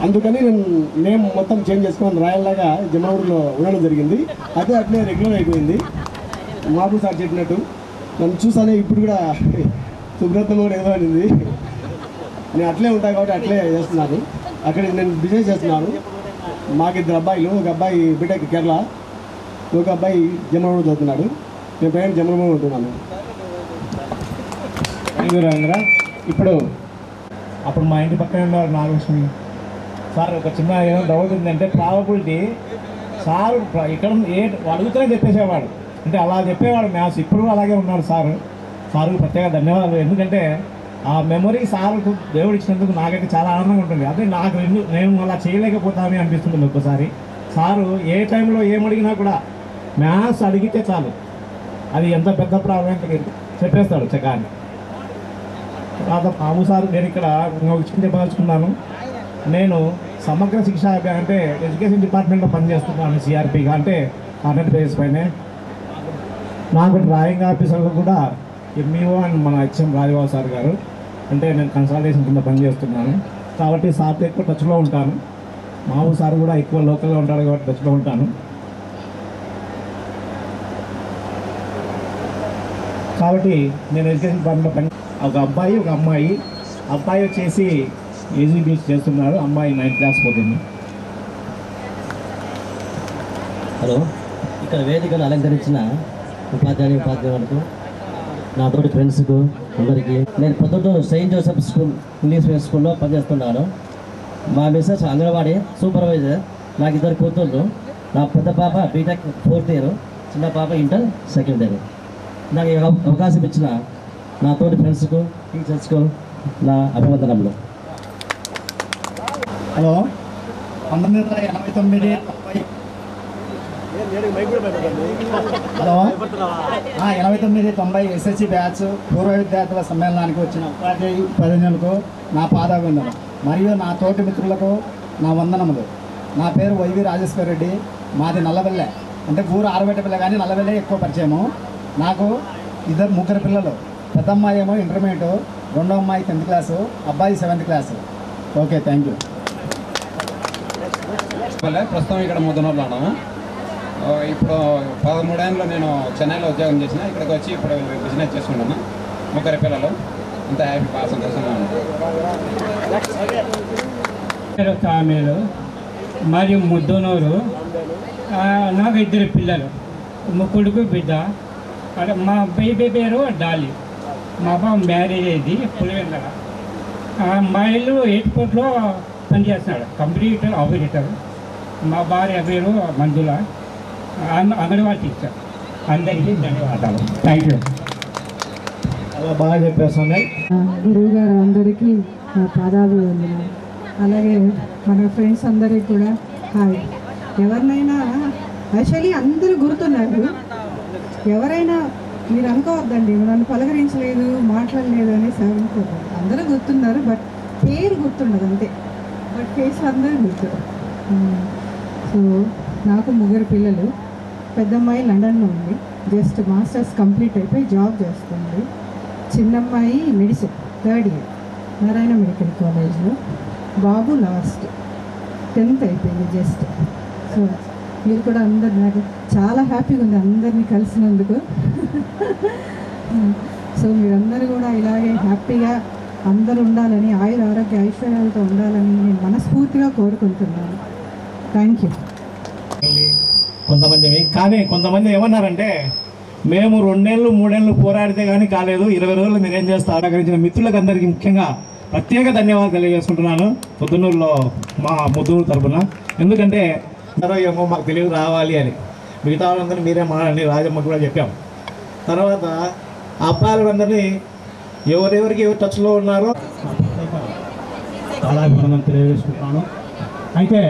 C: అందుకని నేను నేమ్ మొత్తం చేంజ్ చేసుకొని రాయల్లాగా జమ్మలమడుగులో ఉండడం జరిగింది. అదే అట్లే రెగ్యులర్ అయిపోయింది. మహబూబ్ సార్ చెప్పినట్టు నన్ను చూసానే ఇప్పుడు కూడా సుబ్రతం కూడా ఏదో అనింది. నేను అట్లే ఉంటాను కాబట్టి అట్లే చేస్తున్నాను. అక్కడ నేను బిజినెస్ చేస్తున్నాను. మాకు 2 అబ్బాయిలు, ఒక అబ్బాయి బీటెక్ కేరళ, ఒక అబ్బాయి జమ్మలమడుగు చదువుతున్నాడు. నేను ప్రయాణం జమ్మలమడుగు ఉంటున్నాను. Thank you Ravindra. అప్పుడు మా ఇంటి పక్కన ఉండేవారు నాగలక్ష్మి సార్. ఒక చిన్న ఏదో డౌట్ ఉందంటే ప్రాబబిలిటీ సార్ ఇక్కడ అడుగుతూనే చెప్పేసేవాడు, అంటే అలా చెప్పేవాడు మ్యాథ్స్. ఇప్పుడు అలాగే ఉన్నాడు సార్. సార్కు ప్రత్యేక ధన్యవాదాలు. ఎందుకంటే ఆ మెమొరీ సార్కు దేవుడు ఇచ్చినందుకు నాకైతే చాలా ఆనందంగా ఉంటుంది. అదే నేను అలా చేయలేకపోతానని అనిపిస్తుంది ఒక్కసారి. సారు ఏ టైంలో ఏమడిగినా కూడా మ్యాథ్స్ అడిగితే చాలు, అది ఎంత పెద్ద ప్రాబ్లం చెప్పేస్తాడు చకాన్ని. తర్వాత మామూ సార్ నేను ఇక్కడ ఒక విషయం చెప్పదలుచుకున్నాను. నేను సమగ్ర శిక్ష అంటే ఎడ్యుకేషన్ డిపార్ట్మెంట్లో పనిచేస్తున్నాను సిఆర్పిగా, అంటే కాంట్రాక్ట్ బేస్ పైనే. నాకు డ్రాయింగ్ ఆఫీసర్లు కూడా ఎంఈఓ అండ్ మన హెచ్ఎం రాజబాబు సార్ గారు, అంటే నేను కన్సల్టేషన్ కింద పనిచేస్తున్నాను కాబట్టి సార్తో ఎక్కువ టచ్లో ఉంటాను. మామూలు సార్ కూడా ఎక్కువ లోకల్లో ఉంటాడు కాబట్టి టచ్లో ఉంటాను. కాబట్టి నేను ఎడ్యుకేషన్ డిపార్ట్మెంట్లో పని, ఒక అబ్బాయి ఒక అమ్మాయి. అబ్బాయి వచ్చేసి ఏజీబీఎస్ చేస్తున్నాడు, అమ్మాయి 9th క్లాస్ పోతుంది.
N: హలో, ఇక్కడ వేదికను అలంకరించిన ఉపాధ్యాయులకు, నా తోటి ఫ్రెండ్స్కు అందరికీ, నేను Proddatur Saint Joseph school English medium స్కూల్లో పనిచేస్తున్నాను. మా మిస్సెస్ అంగన్వాడీ సూపర్వైజర్. నాకు 2 కూతుళ్ళు. నా పెద్ద పాప బీటెక్ 4th ఇయర్, చిన్న పాప ఇంటర్ 2nd ఇయర్. నాకు అవకాశం ఇచ్చిన నా తోటి ఫ్రెండ్స్కు, టీచర్స్కు నా అభివందనములు.
C: హలో, 1989 హలో 89-90 ఎస్ఎస్సి బ్యాచ్ పూర్వ విద్యార్థుల సమ్మేళనానికి వచ్చిన ఉపాధ్యాయు ఉపాధ్యాయులకు నా పాదాభివందనం మరియు నా తోటి మిత్రులకు నా వందనములు. నా పేరు వైవి రాజేశ్వర రెడ్డి. మాది నల్లబెల్లె, అంటే ఊరు ఆరబెట్టపల్లె కానీ నల్లబెల్లె ఎక్కువ పరిచయము. నాకు 3 పిల్లలు. పెద్ద అమ్మాయి ఏమో ఇంటర్మీడియట్, రెండో అమ్మాయి 10th క్లాసు, అబ్బాయి 7th class. Okay, thank you.
O: ప్రస్తుతం ఇక్కడ ముద్దనూరులో ఉన్నాము. ఇప్పుడు 13 ఏళ్ళలో నేను చెన్నైలో ఉద్యోగం చేసిన, ఇక్కడికి వచ్చి ఇప్పుడు బిజినెస్ చేసుకున్నాను. 3 పిల్లలు, అంతా హ్యాపీ, బాగా సంతోషంగా ఉన్నాను.
P: సామేలు మరియు ముద్దనూరు. నాకు 2 పిల్లలు, కొడుకు బిడ్డ. మా అబ్బాయి పేరు డాలి. మా బాబు మ్యారేజ్ అయింది పులివెందల. మా ఇల్లు ఎయిర్పోర్ట్లో పనిచేస్తున్నాడు, కంప్యూటర్ ఆపరేటర్. మా భార్య పేరు మంజుల, అంగన్వాడీ టీచర్. అందరికీ ధన్యవాదాలు. Thank you.
C: అలా బాగా చెప్పారు సమయ్.
M: గురువు గారు అందరికీ నా పాదాభివందనాలు. అలాగే మన ఫ్రెండ్స్ అందరికీ కూడా హాయ్. ఎవరినైనా యాక్చువల్లీ అందరూ గుర్తున్నారు. ఎవరైనా మీరు అనుకోవద్దండి నన్ను పలకరించలేదు మాట్లాడలేదు అనేసి అనుకోవద్దు. అందరూ గుర్తున్నారు, బట్ పేరు గుర్తుండదు అంతే. బట్ ఫేస్ అందరూ గుర్తు. సో నాకు 3 పిల్లలు. పెద్దమ్మాయి లండన్లో ఉంది, జస్ట్ మాస్టర్స్ కంప్లీట్ అయిపోయి జాబ్ చేస్తుంది. చిన్నమ్మాయి medicine 3rd year Narayana medical కాలేజ్లో. బాబు లాస్ట్ 10th అయిపోయింది జస్ట్. సో మీరు కూడా అందరు, నాకు చాలా హ్యాపీగా ఉంది అందరినీ కలిసినందుకు. సో మీరందరూ కూడా ఇలాగే హ్యాపీగా అందరూ ఉండాలని, ఆయుర ఆరోగ్య ఐశ్వర్యాలతో ఉండాలని నేను మనస్ఫూర్తిగా కోరుకుంటున్నాను. Thank you.
C: కొంతమంది ఏమన్నారంటే మేము 2 ఏళ్ళు 3 ఏళ్ళు పోరాడితే కానీ కాలేదు, 20 రోజులు మీరేం చేస్తారు. సహకరించిన మిత్రులకు అందరికీ ముఖ్యంగా ప్రత్యేక ధన్యవాదాలు తెలియజేసుకుంటున్నాను పొద్దున్నూరులో మా ముద్దునూరు తరఫున. ఎందుకంటే ఏమో మాకు తెలియదు రావాలి అని, మిగతా వాళ్ళందరినీ మీరే మాట్లాడండి రాజమ్మకు కూడా చెప్పాం. తర్వాత అబ్బాయిలందరినీ ఎవరెవరికి ఎవరు టచ్లో ఉన్నారో
Q: చాలా అభినందన తెలియజేసుకుంటున్నాను. అయితే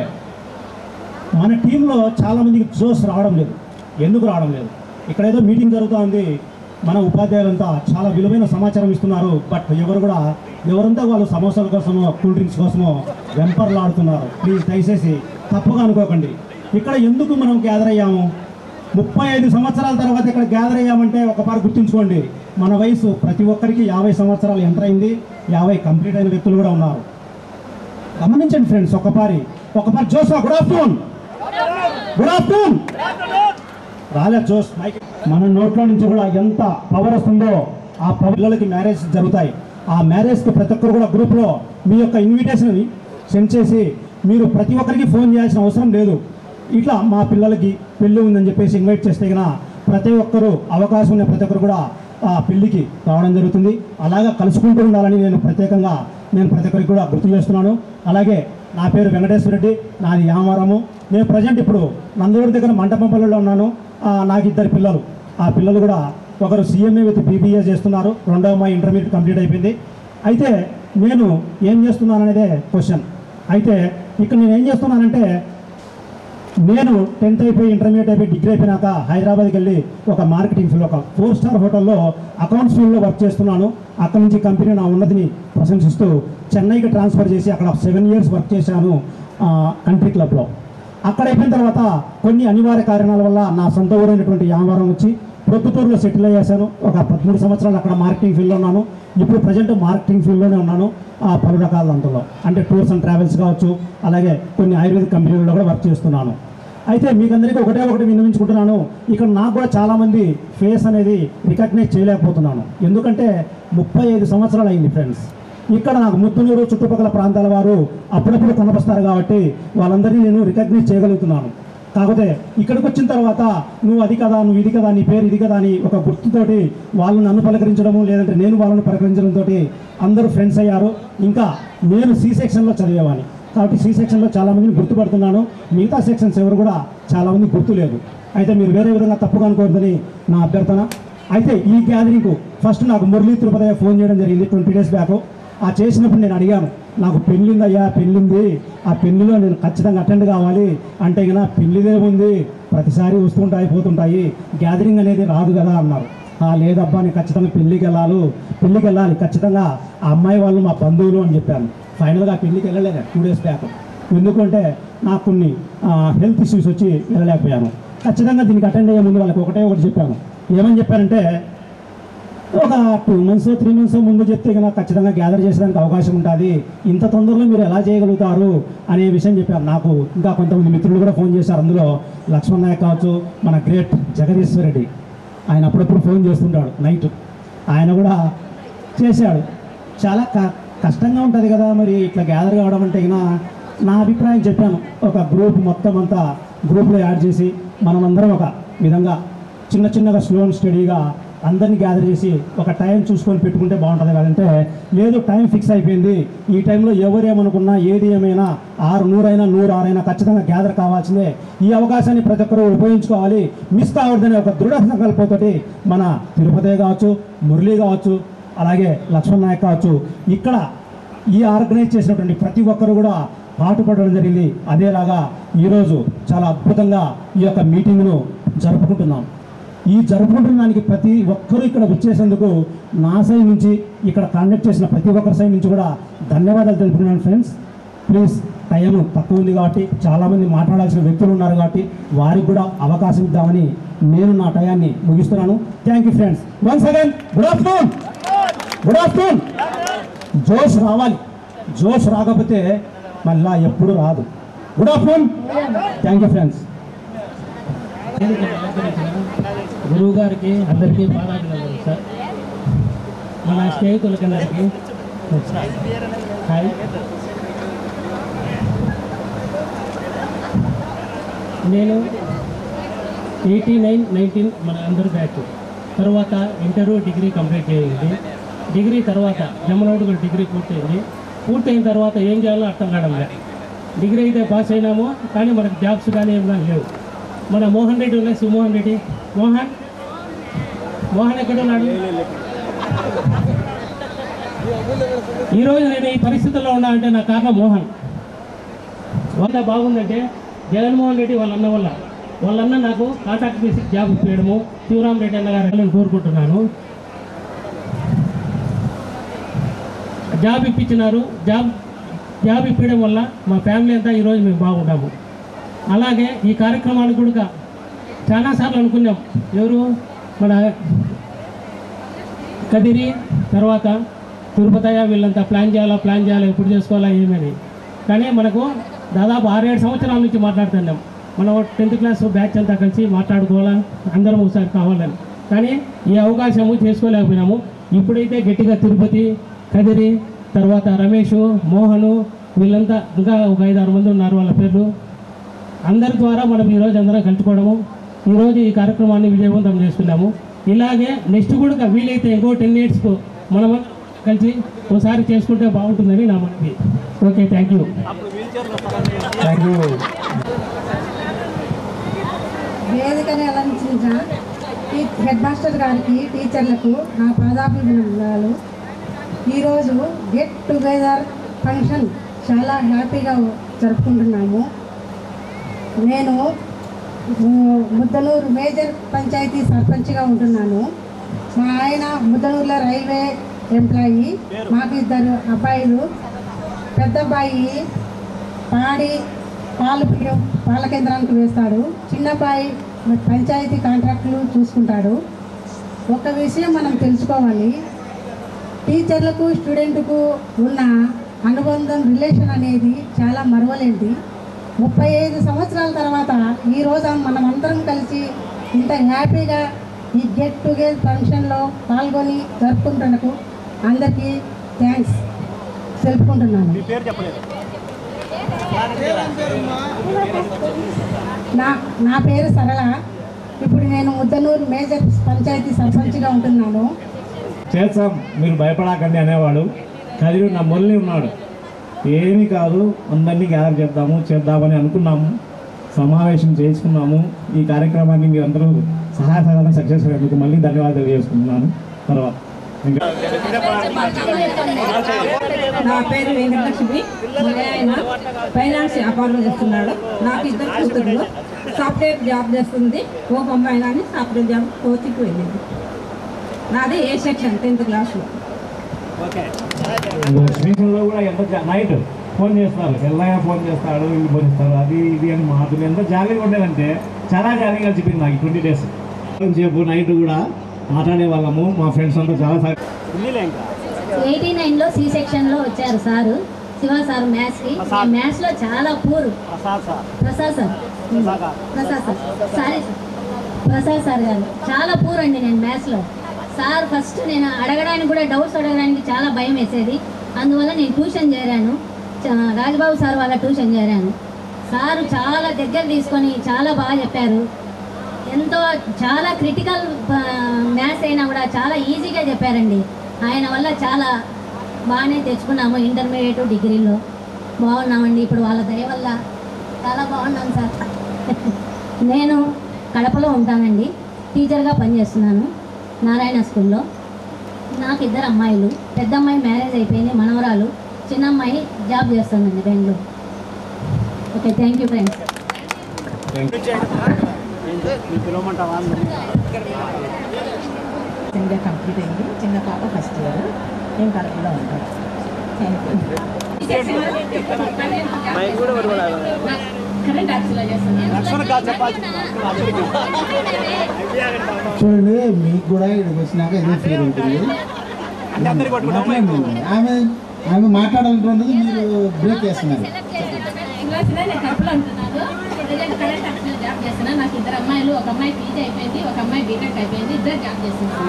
Q: మన టీంలో చాలామందికి జోస్ రావడం లేదు. ఎందుకు రావడం లేదు? ఇక్కడ ఏదో మీటింగ్ జరుగుతూ, మన ఉపాధ్యాయులంతా చాలా విలువైన సమాచారం ఇస్తున్నారు. బట్ ఎవరంతా వాళ్ళు సమోసాల కోసమో కూల్ డ్రింక్స్ కోసమో వెంపర్లాడుతున్నారు. ప్లీజ్ దయచేసి తప్పుగా అనుకోకండి. ఇక్కడ ఎందుకు మనం గ్యాదర్ అయ్యాము? 35 సంవత్సరాల తర్వాత ఇక్కడ గ్యాదర్ అయ్యామంటే ఒకపారి గుర్తుంచుకోండి, మన వయసు ప్రతి ఒక్కరికి 50 సంవత్సరాలు ఎంటర్ అయింది, 50 కంప్లీట్ అయిన వ్యక్తులు కూడా ఉన్నారు. గమనించండి ఫ్రెండ్స్, ఒకపారి జోసా. గుడ్ ఆఫ్టర్నూన్ రాలే జోస్. మన నోట్లో నుంచి కూడా ఎంత పవర్ వస్తుందో ఆ పిల్లలకి మ్యారేజ్ జరుగుతాయి. ఆ మ్యారేజ్కి ప్రతి ఒక్కరు కూడా గ్రూప్లో మీ యొక్క ఇన్విటేషన్ సెండ్ చేసి మీరు ప్రతి ఒక్కరికి ఫోన్ చేయాల్సిన అవసరం లేదు. ఇట్లా మా పిల్లలకి పెళ్ళి ఉందని చెప్పేసి ఇన్వైట్ చేస్తే కన్నా ప్రతి ఒక్కరు అవకాశం ఉన్న ప్రతి ఒక్కరు కూడా ఆ పెళ్ళికి రావడం జరుగుతుంది. అలాగా కలుసుకుంటూ ఉండాలని నేను ప్రత్యేకంగా ప్రతి ఒక్కరికి కూడా గుర్తు చేస్తున్నాను. అలాగే నా పేరు వెంకటేశ్వర రెడ్డి, నాది యామారము. నేను ప్రజెంట్ ఇప్పుడు నందూరు దగ్గర మంటపంపల్లిలో ఉన్నాను. నాకు 2 పిల్లలు. ఆ పిల్లలు కూడా ఒకరు CMA విత్ BBA చేస్తున్నారు, రెండవ అమ్మాయి ఇంటర్మీడియట్ కంప్లీట్ అయిపోయింది. అయితే నేను ఏం చేస్తున్నాననేదే క్వశ్చన్. అయితే ఇక్కడ నేను ఏం చేస్తున్నానంటే, నేను 10th అయిపోయి ఇంటర్మీడియట్ అయిపోయి డిగ్రీ అయిపోయినాక హైదరాబాద్కి వెళ్ళి ఒక మార్కెటింగ్ ఫీల్డ్, ఒక 4-star హోటల్లో అకౌంట్స్ ఫీల్డ్లో వర్క్ చేస్తున్నాను. అక్కడ నుంచి కంపెనీ నా ఉన్నతిని ప్రశంసిస్తూ చెన్నైకి ట్రాన్స్ఫర్ చేసి అక్కడ 7 years వర్క్ చేశాను కంట్రీ క్లబ్లో. అక్కడ అయిపోయిన తర్వాత కొన్ని అనివార్య కారణాల వల్ల నా సొంత ఊరైనటువంటి యామవరం వచ్చి ప్రొద్దుటూరులో సెటిల్ అయ్యేశాను. ఒక 13 సంవత్సరాలు అక్కడ మార్కెటింగ్ ఫీల్డ్లో ఉన్నాను. ఇప్పుడు ప్రజెంట్ మార్కెటింగ్ ఫీల్డ్లోనే ఉన్నాను. పలు రకాల దాంట్లో అంటే టూర్స్ అండ్ ట్రావెల్స్ కావచ్చు, అలాగే కొన్ని ఆయుర్వేదిక్ కంపెనీల్లో కూడా వర్క్ చేస్తున్నాను. అయితే మీకందరికీ ఒకటి విన్నవించుకుంటున్నాను, ఇక్కడ నాకు కూడా చాలామంది ఫేస్ అనేది రికగ్నైజ్ చేయలేకపోతున్నాను. ఎందుకంటే 35 సంవత్సరాలు అయింది ఫ్రెండ్స్. ఇక్కడ నాకు ముద్దునూరు చుట్టుపక్కల ప్రాంతాల వారు అప్పుడప్పుడు కనపస్తారు కాబట్టి వాళ్ళందరినీ నేను రికగ్నైజ్ చేయగలుగుతున్నాను. కాకపోతే ఇక్కడికి వచ్చిన తర్వాత నువ్వు అది కదా, నువ్వు ఇది కదా, నీ పేరు ఇది కదా అని ఒక గుర్తుతోటి వాళ్ళు నన్ను పలకరించడము, లేదంటే నేను వాళ్ళని పలకరించడంతో అందరూ ఫ్రెండ్స్ అయ్యారు. ఇంకా నేను C సెక్షన్లో చదివేవాడిని కాబట్టి C సెక్షన్లో చాలామందిని గుర్తుపడుతున్నాను. మిగతా సెక్షన్స్ ఎవరు కూడా చాలామంది గుర్తులేదు. అయితే మీరు వేరే విధంగా తప్పుగా అనుకోవద్దని నా అభ్యర్థన. అయితే ఈ గ్యాదరింగ్కు ఫస్ట్ నాకు మురళీ తిరుపతి ఫోన్ చేయడం జరిగింది 20 days బ్యాక్. ఆ చేసినప్పుడు నేను అడిగాను, నాకు పెళ్ళిందయ్యా, పెళ్ళింది, ఆ పెళ్ళిలో నేను ఖచ్చితంగా అటెండ్ కావాలి అంటే కన్నా పెళ్ళిదే ఉంది, ప్రతిసారి వస్తుంటాయి పోతుంటాయి, గ్యాదరింగ్ అనేది రాదు కదా అన్నారు. లేదబ్బా నేను ఖచ్చితంగా పెళ్ళికి వెళ్ళాలి ఖచ్చితంగా, ఆ అమ్మాయి వాళ్ళు మా బంధువులు అని చెప్పాను. ఫైనల్గా పెళ్ళికి వెళ్ళలేదు 2 days బ్యాక్. ఎందుకంటే నాకు కొన్ని హెల్త్ ఇష్యూస్ వచ్చి వెళ్ళలేకపోయాను. ఖచ్చితంగా దీనికి అటెండ్ అయ్యే ముందు వాళ్ళకి ఒకటి చెప్పాను. ఏమని చెప్పానంటే, ఒక 2 months 3 months ముందు చెప్తే కనుక ఖచ్చితంగా గ్యాదర్ చేసేదానికి అవకాశం ఉంటుంది, ఇంత తొందరలో మీరు ఎలా చేయగలుగుతారు అనే విషయం చెప్పారు. నాకు ఇంకా కొంతమంది మిత్రులు కూడా ఫోన్ చేశారు. అందులో లక్ష్మణ్ నాయక్ కావచ్చు, మన గ్రేట్ జగదీశ్వర్ రెడ్డి, ఆయన అప్పుడప్పుడు ఫోన్ చేస్తుంటాడు నైట్, ఆయన కూడా చేశాడు. చాలా కష్టంగా ఉంటుంది కదా మరి ఇట్లా గ్యాదర్ కావడం అంటే కన్నా నా అభిప్రాయం చెప్పాను. ఒక గ్రూప్ మొత్తం అంతా గ్రూప్లో యాడ్ చేసి మనమందరం ఒక విధంగా చిన్నగా స్లో అండ్ స్టడీగా అందరినీ గ్యాదర్ చేసి ఒక టైం చూసుకొని పెట్టుకుంటే బాగుంటుంది కదంటే, లేదు టైం ఫిక్స్ అయిపోయింది, ఈ టైంలో ఎవరేమనుకున్నా ఏది ఏమైనా 600 అయినా 106 అయినా ఖచ్చితంగా గ్యాదర్ కావాల్సిందే, ఈ అవకాశాన్ని ప్రతి ఒక్కరూ ఉపయోగించుకోవాలి, మిస్ కావద్దనే ఒక దృఢ సంకల్పంతో మన తిరుపతి కావచ్చు, మురళి కావచ్చు, అలాగే లక్ష్మణ్ నాయక్ కావచ్చు, ఇక్కడ ఈ ఆర్గనైజ్ చేసినటువంటి ప్రతి ఒక్కరు కూడా పాటుపడడం జరిగింది. అదేలాగా ఈరోజు చాలా అద్భుతంగా ఈ యొక్క మీటింగ్ను జరుపుకుంటున్నాం. ఈ జరుపుకుంటున్న దానికి ప్రతి ఒక్కరూ ఇక్కడ వచ్చేసేందుకు నా సైడ్ నుంచి, ఇక్కడ కాండక్ట్ చేసిన ప్రతి ఒక్కరి సైడ్ నుంచి కూడా ధన్యవాదాలు తెలుపుతున్నాను. ఫ్రెండ్స్ ప్లీజ్, టైం తక్కువ ఉంది కాబట్టి చాలామంది మాట్లాడాల్సిన వ్యక్తులు ఉన్నారు కాబట్టి వారికి కూడా అవకాశం ఇద్దామని నేను నా టయాన్ని ముగిస్తున్నాను. Thank you friends. Once again good afternoon. Good afternoon. జోష్ రావాలి, జోష్ రాకపోతే మళ్ళా ఎప్పుడు రాదు. Good afternoon. Thank you friends.
R: గురువు గారికి అందరికీ పాదాభినందనలు సార్. మన స్నేహితులకి అందరికీ హాయ్. నేను 89, 19 మన అందరూ బ్యాచ్ తర్వాత ఇంటర్ డిగ్రీ కంప్లీట్ చేయండి. డిగ్రీ తర్వాత జమ్మనోడుగుల డిగ్రీ పూర్తయిన తర్వాత ఏం చేయాలో అర్థం కావడం లేదు. డిగ్రీ అయితే పాస్ అయినాము కానీ మనకు జాబ్స్ కానీ ఏం కానీ లేవు. మన మోహన్ రెడ్డి ఉన్నాయి, సుమోహన్ రెడ్డి. మోహన్ ఎక్కడ ఉన్నాడు? ఈరోజు నేను ఈ పరిస్థితుల్లో ఉన్నా అంటే నా కారణం మోహన్. వంద బాగుందంటే జగన్మోహన్ రెడ్డి వాళ్ళన్న నాకు కాంట్రాక్ట్ చేసి జాబ్ ఇప్పించడము, శివరామ్ రెడ్డి అన్న గారు నేను కోరుకుంటున్నాను. జాబ్ ఇప్పించినారు. జాబ్ ఇప్పడం వల్ల మా ఫ్యామిలీ అంతా ఈరోజు మేము బాగున్నాము. అలాగే ఈ కార్యక్రమానికి కూడా చాలాసార్లు అనుకున్నాం. ఎవరు మన కదిరి తర్వాత తిరుపతయ్య వీళ్ళంతా ప్లాన్ చేయాలా ఎప్పుడు చేసుకోవాలా ఏమని. కానీ మనకు దాదాపు 6-7 సంవత్సరాల నుంచి మాట్లాడుతున్నాం. మనం 10th క్లాస్ బ్యాచ్ అంతా కలిసి మాట్లాడుకోవాలా, అందరం ఒకసారి కావాలని. కానీ ఈ అవకాశము చేసుకోలేకపోయినాము. ఇప్పుడైతే గట్టిగా తిరుపతి, కదిరి, తర్వాత రమేష్, మోహను వీళ్ళంతా ఇంకా ఒక 5-6 మంది ఉన్నారు. వాళ్ళ పేర్లు అందరి ద్వారా మనం ఈరోజు అందరం కలుపుకోవడము, ఈరోజు ఈ కార్యక్రమాన్ని విజయవంతం చేస్తున్నాము. ఇలాగే నెక్స్ట్ కూడా వీలైతే ఇంకో 10 yearsకు మనం కలిసి ఒకసారి చేసుకుంటే బాగుంటుందని నా మనవి. Okay, thank you.
M: వేదికని అలంకరించిన హెడ్ మాస్టర్ గారికి, టీచర్లకు నా పాదాభివందనాలు. ఈరోజు గెట్ టుగెదర్ ఫంక్షన్ చాలా హ్యాపీగా జరుపుకుంటున్నాము. నేను ముద్దనూరు మేజర్ పంచాయతీ సర్పంచ్గా ఉంటున్నాను. మా ఆయన ముద్దనూరులో రైల్వే ఎంప్లాయీ. మాకు 2 అబ్బాయిలు. పెద్ద అబ్బాయి పాల కేంద్రానికి వేస్తాడు. చిన్న అబ్బాయి పంచాయతీ కాంట్రాక్టులు చూసుకుంటాడు. ఒక విషయం మనం తెలుసుకోవాలి, టీచర్లకు స్టూడెంట్కు ఉన్న అనుబంధం, రిలేషన్ అనేది చాలా మరవలేంది. 35 సంవత్సరాల తర్వాత ఈరోజు మనం అందరం కలిసి ఇంత హ్యాపీగా ఈ గెట్ టుగెదర్ ఫంక్షన్లో పాల్గొని జరుపుకుంటున్నకు అందరికీ థ్యాంక్స్ తెలుపుకుంటున్నాను. నా పేరు సరళ. ఇప్పుడు నేను ముద్దనూరు మేజర్ పంచాయతీ సర్పంచ్గా ఉంటున్నాను.
C: చేస్తాం, మీరు భయపడకండి అనేవాడు. కదిరి నా మురళి ఉన్నాడు. ఏమీ కాదు, అందరినీ గ్యాదర్ చేద్దామని అనుకున్నాము, సమావేశం చేసుకున్నాము. ఈ కార్యక్రమాన్ని మీరు అందరూ సహాయ సహకారం సక్సెస్ అయ్యేందుకు మళ్ళీ ధన్యవాదాలు చేసుకుంటున్నాను. తర్వాత
S: నా పేరు వెంకటలక్ష్మి. మా ఆయన ఫైనాన్స్ వ్యాపారం చేస్తున్నాడు. నాకు 2 కూతుర్లు. సాఫ్ట్వేర్ జాబ్ చేస్తుంది. ఒక అమ్మాయి కానీ సాఫ్ట్వేర్ జాబ్ కోచింగ్కి వెళ్ళింది. నాది ఏ సెక్షన్ 10th క్లాస్లో.
C: స్టేషన్లో కూడా ఎంత నైట్ ఫోన్ చేస్తారు, ఎల్లయ్య ఫోన్ చేస్తాడు, వీళ్ళు ఫోన్ చేస్తారు, అది ఇది అని మాటలు ఎంత జాలీగా ఉండేదంటే చాలా జాలీగా చెప్పింది నాకు 20 days సేపు నైట్ కూడా మాట్లాడే వాళ్ళము. మా ఫ్రెండ్స్ అంతా చాలా
T: 89లో సి సెక్షన్లో వచ్చారు సారు, శివ సార్ మ్యాథ్స్కి. మ్యాథ్స్లో చాలా పూర్. ప్రసాద్ సార్ గారు చాలా పూర్ అండి. నేను మ్యాథ్స్లో సార్ ఫస్ట్ నేను అడగడానికి కూడా, డౌట్స్ అడగడానికి చాలా భయం వేసేది. అందువల్ల నేను ట్యూషన్ చేరాను. రాజబాబు సార్ వాళ్ళ ట్యూషన్ చేరాను. సారు చాలా దగ్గర తీసుకొని చాలా బాగా చెప్పారు. ఎంతో చాలా క్రిటికల్ మ్యాథ్స్ అయినా కూడా చాలా ఈజీగా చెప్పారండి. ఆయన వల్ల చాలా బాగానే తెచ్చుకున్నాము. ఇంటర్మీడియట్ డిగ్రీలో బాగున్నామండి. ఇప్పుడు వాళ్ళ దయ వల్ల చాలా బాగున్నాను సార్. నేను కడపలో ఉంటానండి, టీచర్గా పనిచేస్తున్నాను నారాయణ స్కూల్లో. నాకు 2 అమ్మాయిలు. పెద్ద అమ్మాయి మ్యారేజ్ అయిపోయింది, మనవరాలు. చిన్న అమ్మాయి జాబ్ చేస్తుందండి Bengaluru. Okay, thank you friends.
S: చిన్నగా కంప్లీట్ అయింది. చిన్న పాప ఫస్ట్ ఇయర్. నేను కడపలో ఉంటాను. Thank you.
U: చూడండి, మీకు కూడా ఇక్కడికి వచ్చినాక ఏదో ఫీల్ ఉంటుంది. ఆమె మాట్లాడాలంటున్నది మీరు బ్రేక్ చేస్తున్నారు.
I: నాకు 2 అమ్మాయిలు, ఒక అమ్మాయి పీజీ అయిపోయింది, ఒక అమ్మాయి బీటెక్ అయిపోయింది, 2 జాబ్ చేస్తున్నారు.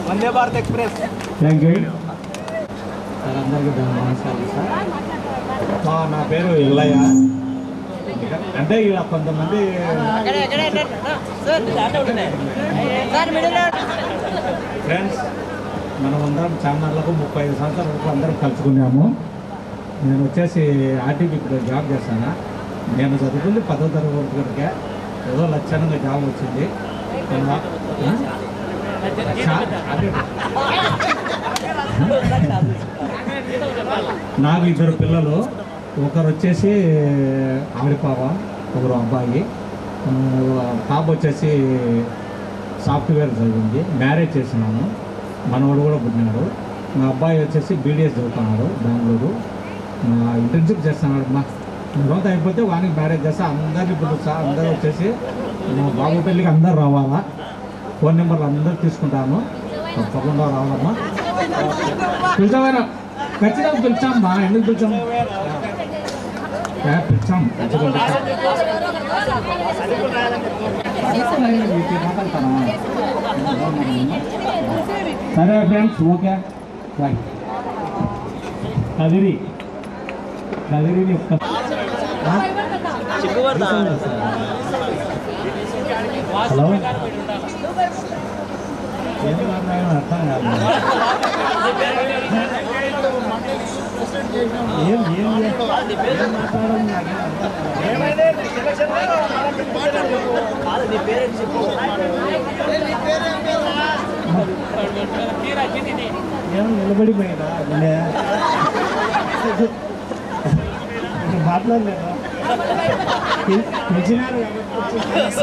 U: Vande Bharat express. Thank you sir. అందరికీ నమస్కారం సార్. నా పేరు ఇల్లయ్య. అంటే ఇలా కొంతమంది ఫ్రెండ్స్ మనమందరం ఛానళ్ళకు 35 సంవత్సరాల వరకు అందరం కలుసుకున్నాము. నేను వచ్చేసి ఆర్టీపీ ఇప్పుడు జాబ్ చేస్తాను. నేను చదువుకుంది 10వ తరగతి వరకే. ఏదో లక్షణంగా జాబ్ వచ్చింది. నాకు 2 పిల్లలు. ఒకరు వచ్చేసి ఆవిడ పాప, ఒకరు అబ్బాయి. పాప వచ్చేసి సాఫ్ట్వేర్ చదివింది, మ్యారేజ్ చేసినాను. మనవాడు కూడా పుట్టినాడు. మా అబ్బాయి వచ్చేసి బీడీఎస్ చదువుతున్నాడు బెంగళూరు. ఇంటర్న్షిప్ చేస్తున్నాడు. మా రోజు అయిపోతే వానికి మ్యారేజ్ చేస్తా. అందరినీ పిలుస్తా. అందరూ వచ్చేసి మా బాబు పెళ్ళికి అందరు రావాలా. ఫోన్ నెంబర్లు అందరూ తీసుకుంటాను. తప్పకుండా రావాలమ్మా. పిలిచామైనా ఖచ్చితంగా పిలిచామ్మా. ఎందుకు పిలిచాం? పిలిచాం ఖచ్చితంగా. సరే friends, okay bye. Kadiri hello, ఏం మాట్లాడాలో అర్థం కాదు. ఏం మాట్లాడాలి? ఏమో నిలబడిపోయినా మాట్లాడలేదు.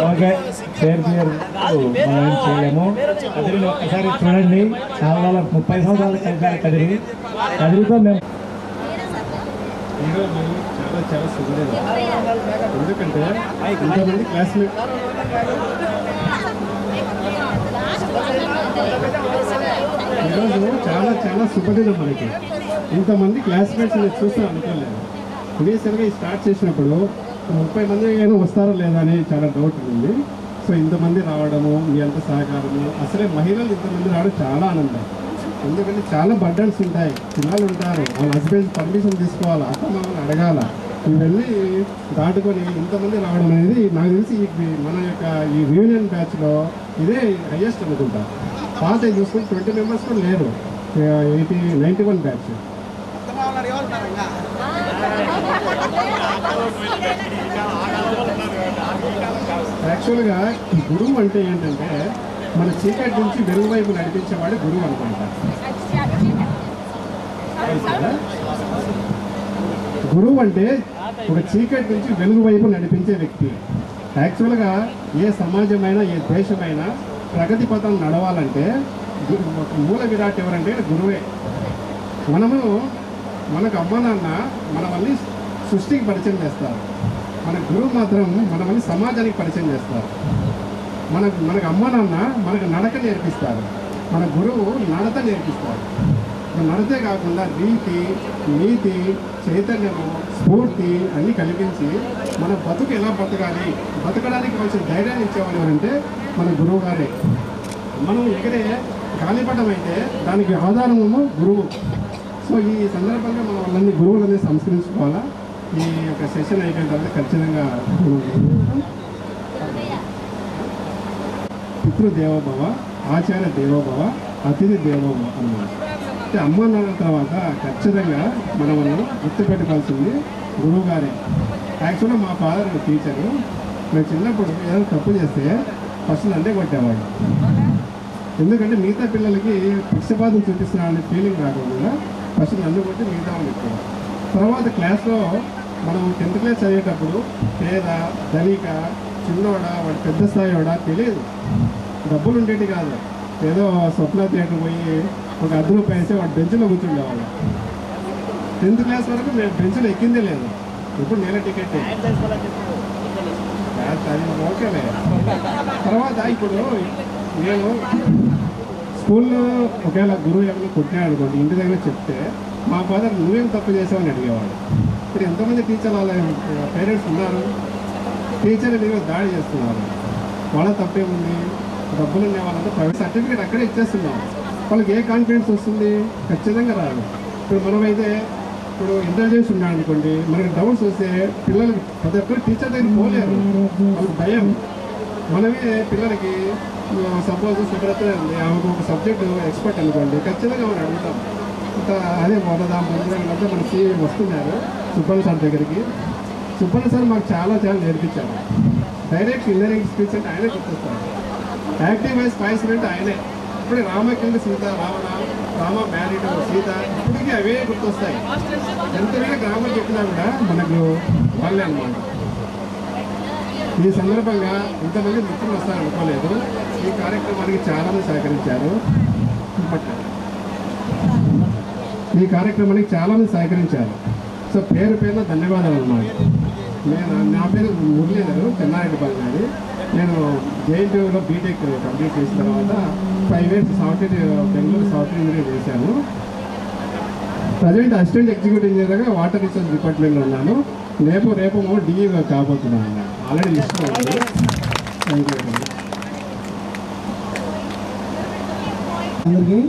U: ఓకే, పేరు మనం చేయలేము. కదిరిని ఒక్కసారి చూడండి. 30 సంవత్సరాలు కలిపారు కదిరితో మేము. ఈరోజు చాలా శుభదినం. ఎందుకంటే ఇంతమంది క్లాస్మేట్ ఈరోజు చాలా శుభదినం మనకి. ఇంతమంది క్లాస్మేట్స్ నేను చూస్తాను అనుకోలేదు. ఇనిషియల్గా స్టార్ట్ చేసినప్పుడు 30 మంది అయినా వస్తారో లేదా అని చాలా డౌట్ ఉంది. సో ఇంతమంది రావడము, మీ అంత సహకారము, అసలే మహిళలు ఇంతమంది రావడం చాలా ఆనందం. ఎందుకంటే చాలా బర్డన్స్ ఉంటాయి. పిల్లలు ఉంటారు, వాళ్ళ హస్బెండ్ పర్మిషన్ తీసుకోవాలి, అక్క మమ్మల్ని అడగాల. ఇవన్నీ దాటుకొని ఇంతమంది రావడం అనేది నాకు తెలిసి మన యొక్క ఈ రీయూనియన్ బ్యాచ్లో ఇదే హైయెస్ట్ అనుకుంటా. పాత చూసుకొని 20 మెంబర్స్ కూడా లేరు. 91 బ్యాచ్. యాక్చువల్గా ఈ గురువు అంటే ఏంటంటే మన చీకటి నుంచి వెలుగు వైపు నడిపించేవాడు గురువు అనుకుంటా. గురువు అంటే ఒక చీకటి నుంచి వెలుగు వైపు నడిపించే వ్యక్తి. యాక్చువల్గా ఏ సమాజమైనా ఏ దేశమైనా ప్రగతి పథం నడవాలంటే మూల విరాట్ ఎవరంటే గురువే. మనకు అమ్మ నాన్న మనల్ని సృష్టికి పరిచయం చేస్తారు. మన గురువు మాత్రం మనల్ని సమాజానికి పరిచయం చేస్తారు. మనకు అమ్మ నాన్న మనకు నడక నేర్పిస్తారు. మన గురువు నడత నేర్పిస్తారు. నడతే కాకుండా రీతి, నీతి, చైతన్యము, స్ఫూర్తి అన్నీ కల్పించి మన బతుకు ఎలా బతకాలి, బతకడానికి కొంచెం ధైర్యాన్ని ఇచ్చేవాళ్ళు ఎవరంటే మన గురువు గారే. మనం ఎగరే గాలిపటం అయితే దానికి ఆధారము గురువు. సో ఈ సందర్భంగా మనం వాళ్ళని గురువులని సంస్కరించుకోవాలా. ఈ యొక్క సెషన్ అయిపోయిన తర్వాత ఖచ్చితంగా పితృదేవోభవ, ఆచార్య దేవోభవ, అతిథి దేవోభవ అన్నమాట. అంటే అమ్మ నాన్న తర్వాత ఖచ్చితంగా మనం గుర్తుపెట్టుకోవాల్సింది గురువు గారే. యాక్చువల్గా మా ఫాదర్ టీచరు. మేము చిన్నప్పుడు ఏదైనా తప్పు చేస్తే ఫస్ట్ నన్నే కొట్టేవాడు. ఎందుకంటే మిగతా పిల్లలకి పక్షపాతం చూపిస్తున్నాడనే ఫీలింగ్ రాకుండా ఫస్ట్ నన్ను కొట్టి మిగతా వాళ్ళు చెప్పేవాడు. తర్వాత క్లాస్లో మనం 10th క్లాస్ చదివేటప్పుడు పేద, ధనిక, చిన్నోడా, వాడు పెద్ద స్థాయివాడా తెలియదు. డబ్బులు ఉండేటి కాదు. ఏదో స్వప్న థియేటర్ పోయి ఒక ₹10 వేస్తే వాడు బెంచ్లో కూర్చుండేవాడు. 10th క్లాస్ వరకు మేము బెంచ్లో ఎక్కిందే లేదు. ఇప్పుడు నేల టికెట్ అది ఓకేలే. తర్వాత ఇప్పుడు నేను స్కూల్లో ఒకవేళ గురువు ఎవరిని కొట్టినాడు అనుకోండి, ఇంటి దగ్గర చెప్తే మా ఫాదర్ నువ్వేం తప్పు చేసావని అడిగేవాడు. ఇప్పుడు ఎంతమంది టీచర్లు వాళ్ళ పేరెంట్స్ ఉన్నారు, టీచర్లు మీరు దాడి చేస్తున్నారు. వాళ్ళ తప్పేముంది? డబ్బులు ఉండే వాళ్ళంతా ప్రైవేట్ సర్టిఫికేట్ అక్కడే ఇచ్చేస్తున్నాం. వాళ్ళకి ఏ కాన్ఫిడెన్స్ వస్తుంది? ఖచ్చితంగా రాదు. ఇప్పుడు మనమైతే ఇప్పుడు ఇంటెలిజెన్స్ ఉన్నాడు అనుకోండి, మనకి డౌట్స్ వస్తే పిల్లలకి ప్రతి ఒక్కరు టీచర్ దగ్గర పోలేరు, వాళ్ళకి భయం. మనమే పిల్లలకి సపోజ్ సుబ్రత ఆమెకు ఒక సబ్జెక్టు ఎక్స్పర్ట్ అనుకోండి, ఖచ్చితంగా మనం అడుగుతాం. అదే మొదదాం ముందుగా మన సీఎం వస్తున్నారు సుబ్బన్న సార్ దగ్గరికి. సుబ్బన్న సార్ మాకు చాలా నేర్పించారు. డైరెక్ట్ ఇంజనీరింగ్ స్కిల్స్ అంటే ఆయనే గుర్తొస్తారు. యాక్టివ్ వైజ్ స్పైస్ అంటే ఆయనే. ఇప్పుడు రామకింద సీత, రావణ, రామ మ్యారీడ్, సీత, ఇప్పటికీ అవే గుర్తొస్తాయి. ఎంతైనా గ్రామం చెప్పినా కూడా మనకు వాళ్ళే అన్నమాట. ఈ సందర్భంగా ఇంతమంది మిత్రులు వస్తారనుకోలేదు. ఈ కార్యక్రమానికి చాలామంది సహకరించారు. సో పేరు పేరున ధన్యవాదాలు అన్నమాట. నా పేరు మురళీధరు, చెన్నారెడ్డిపల్లి నాది. నేను జేఎన్టీయూలో బీటెక్ కంప్లీట్ చేసిన తర్వాత 5 years బెంగళూరు సాఫ్ట్వేర్ ఇంజనీర్ చేశాను. ప్రజెంట్ అసిస్టెంట్ ఎగ్జిక్యూటివ్ ఇంజనీర్గా వాటర్ రీసోర్స్ డిపార్ట్మెంట్లో ఉన్నాను. రేపు డిఈగా కాబోతున్నాను. ఆల్రెడీ లిస్ట్ ఉంది.
A: అందరికీ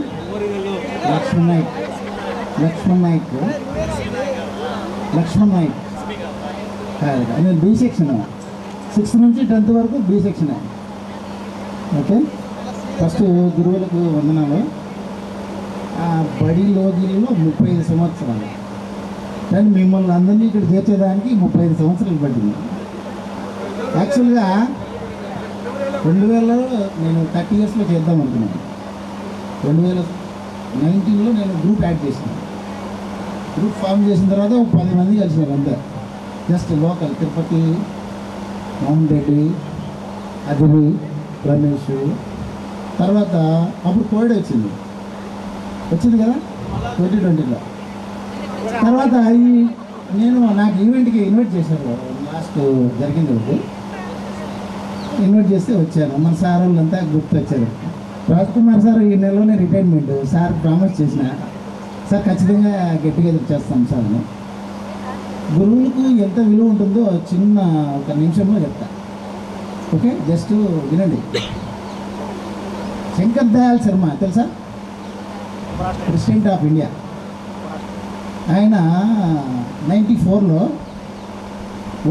A: లక్ష్మణ్ నాయక్ నేను బీ సెక్షన్ 6th నుంచి 10th వరకు బీ సెక్షన్. ఓకే, ఫస్ట్ గురువులకు వందనాలు. బడిలో 35 సంవత్సరాలు, కానీ మిమ్మల్ని అందరినీ ఇక్కడ చేర్చేదానికి 35 సంవత్సరాలు పట్టింది. యాక్చువల్గా 2000లో నేను 30 yearsలో చేద్దాం అనుకున్నాను. 2019లో నేను గ్రూప్ యాడ్ చేసాను. గ్రూప్ ఫామ్ చేసిన తర్వాత 10 మంది కలిసినారు అంతా. జస్ట్ లోకల్ తిరుపతి, మోహన్ రెడ్డి, అదిలి, రమేష్. తర్వాత అప్పుడు కోవిడ్ వచ్చింది కదా 2020లో. తర్వాత నాకు ఈవెంట్కి ఇన్వైట్ చేశారు. లాస్ట్ జరిగింది ఒకటి ఇన్వైట్ చేస్తే వచ్చాను. మన సార్ వాళ్ళంతా గుర్తు వచ్చారు. రాజ్కుమార్ సార్ ఈ నెలలోనే రిటైర్మెంట్. సార్ ప్రామిస్ చేసిన సార్ ఖచ్చితంగా గట్టిగా చేస్తాం సార్. గురువులకు ఎంత విలువ ఉంటుందో చిన్న ఒక నిమిషంలో చెప్తా. ఓకే, జస్ట్ వినండి. శంకర్ దయాళ్ శర్మ తెలుసా? President of India. ఆయన 94లో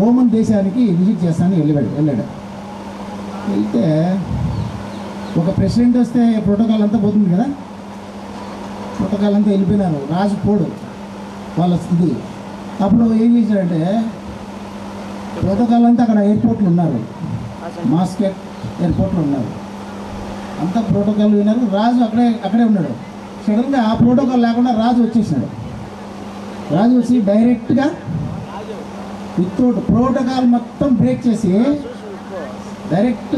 A: ఓమన్ దేశానికి విజిట్ చేస్తానని వెళ్ళాడు. వెళ్తే ఒక ప్రెసిడెంట్ వస్తే ప్రోటోకాల్ అంతా పోతుంది కదా, ప్రోటోకాల్ అంతా వెళ్ళిపోయినారు. రాజు పోడు వాళ్ళ స్థితి. అప్పుడు ఏం చేశాడంటే ప్రోటోకాల్ అంతా అక్కడ ఎయిర్పోర్ట్లు ఉన్నారు, మాస్కెట్ ఎయిర్పోర్ట్లో ఉన్నారు. అంతా ప్రోటోకాల్ విన్నారు. రాజు అక్కడే ఉన్నాడు. సడన్గా ఆ ప్రోటోకాల్ లేకుండా రాజు వచ్చేసినాడు. రాజు వచ్చి డైరెక్ట్గా వితౌట్ ప్రోటోకాల్ మొత్తం బ్రేక్ చేసి డైరెక్ట్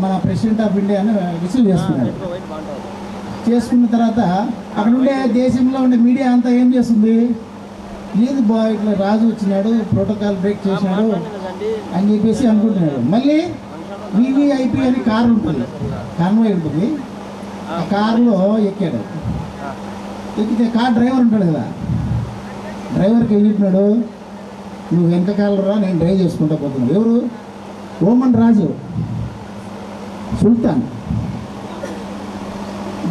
A: మన ప్రెసిడెంట్ ఆఫ్ ఇండియాని రిసీవ్ చేసుకున్నాడు. చేసుకున్న తర్వాత అక్కడ ఉండే దేశంలో ఉండే మీడియా అంతా ఏం చేస్తుంది, లేదు బాయ్ ఇట్లా రాజు వచ్చినాడు, ప్రోటోకాల్ బ్రేక్ చేసినాడు అని చెప్పేసి అనుకుంటున్నాడు. మళ్ళీ వివిఐపి అని కారు ఉంటుంది, కాన్వాయ్ ఉంటుంది. ఆ కారులో ఎక్కాడు. ఎక్కితే కార్ డ్రైవర్ ఉంటాడు కదా, డ్రైవర్కి ఏం చెప్పినాడు, నువ్వు వెనకకాలరా నేను డ్రైవ్ చేసుకుంటా పోతున్నావు. ఎవరు? ఓమన్ రాజు సుల్తాన్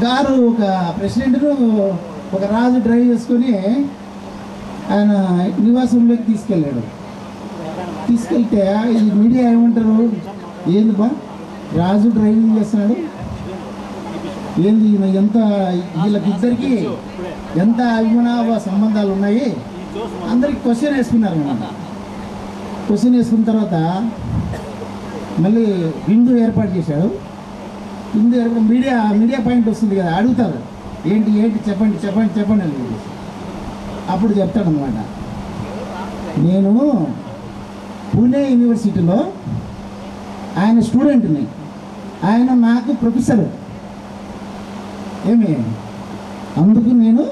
A: గారు ఒక ప్రెసిడెంట్ను ఒక రాజు డ్రైవ్ చేసుకొని ఆయన నివాసంలోకి తీసుకెళ్ళాడు. తీసుకెళ్తే ఈ మీడియా ఏమంటారు, ఏంది బా రాజు డ్రైవింగ్ చేస్తున్నాడు, ఏంది ఎంత వీళ్ళకిద్దరికి ఎంత అభిమాన సంబంధాలు ఉన్నాయి, అందరికి క్వశ్చన్ వేసుకున్నారు అన్నమాట. క్వశ్చన్ వేసుకున్న తర్వాత మళ్ళీ విందు ఏర్పాటు చేశాడు. విందు ఏర్పాటు మీడియా పాయింట్ వస్తుంది కదా, అడుగుతారు ఏంటి ఏంటి చెప్పండి చెప్పండి చెప్పండి అని. అప్పుడు చెప్తాడనమాట, నేను పూణే యూనివర్సిటీలో ఆయన స్టూడెంట్ని, ఆయన నాకు ప్రొఫెసర్ ఏమి, అందుకు నేను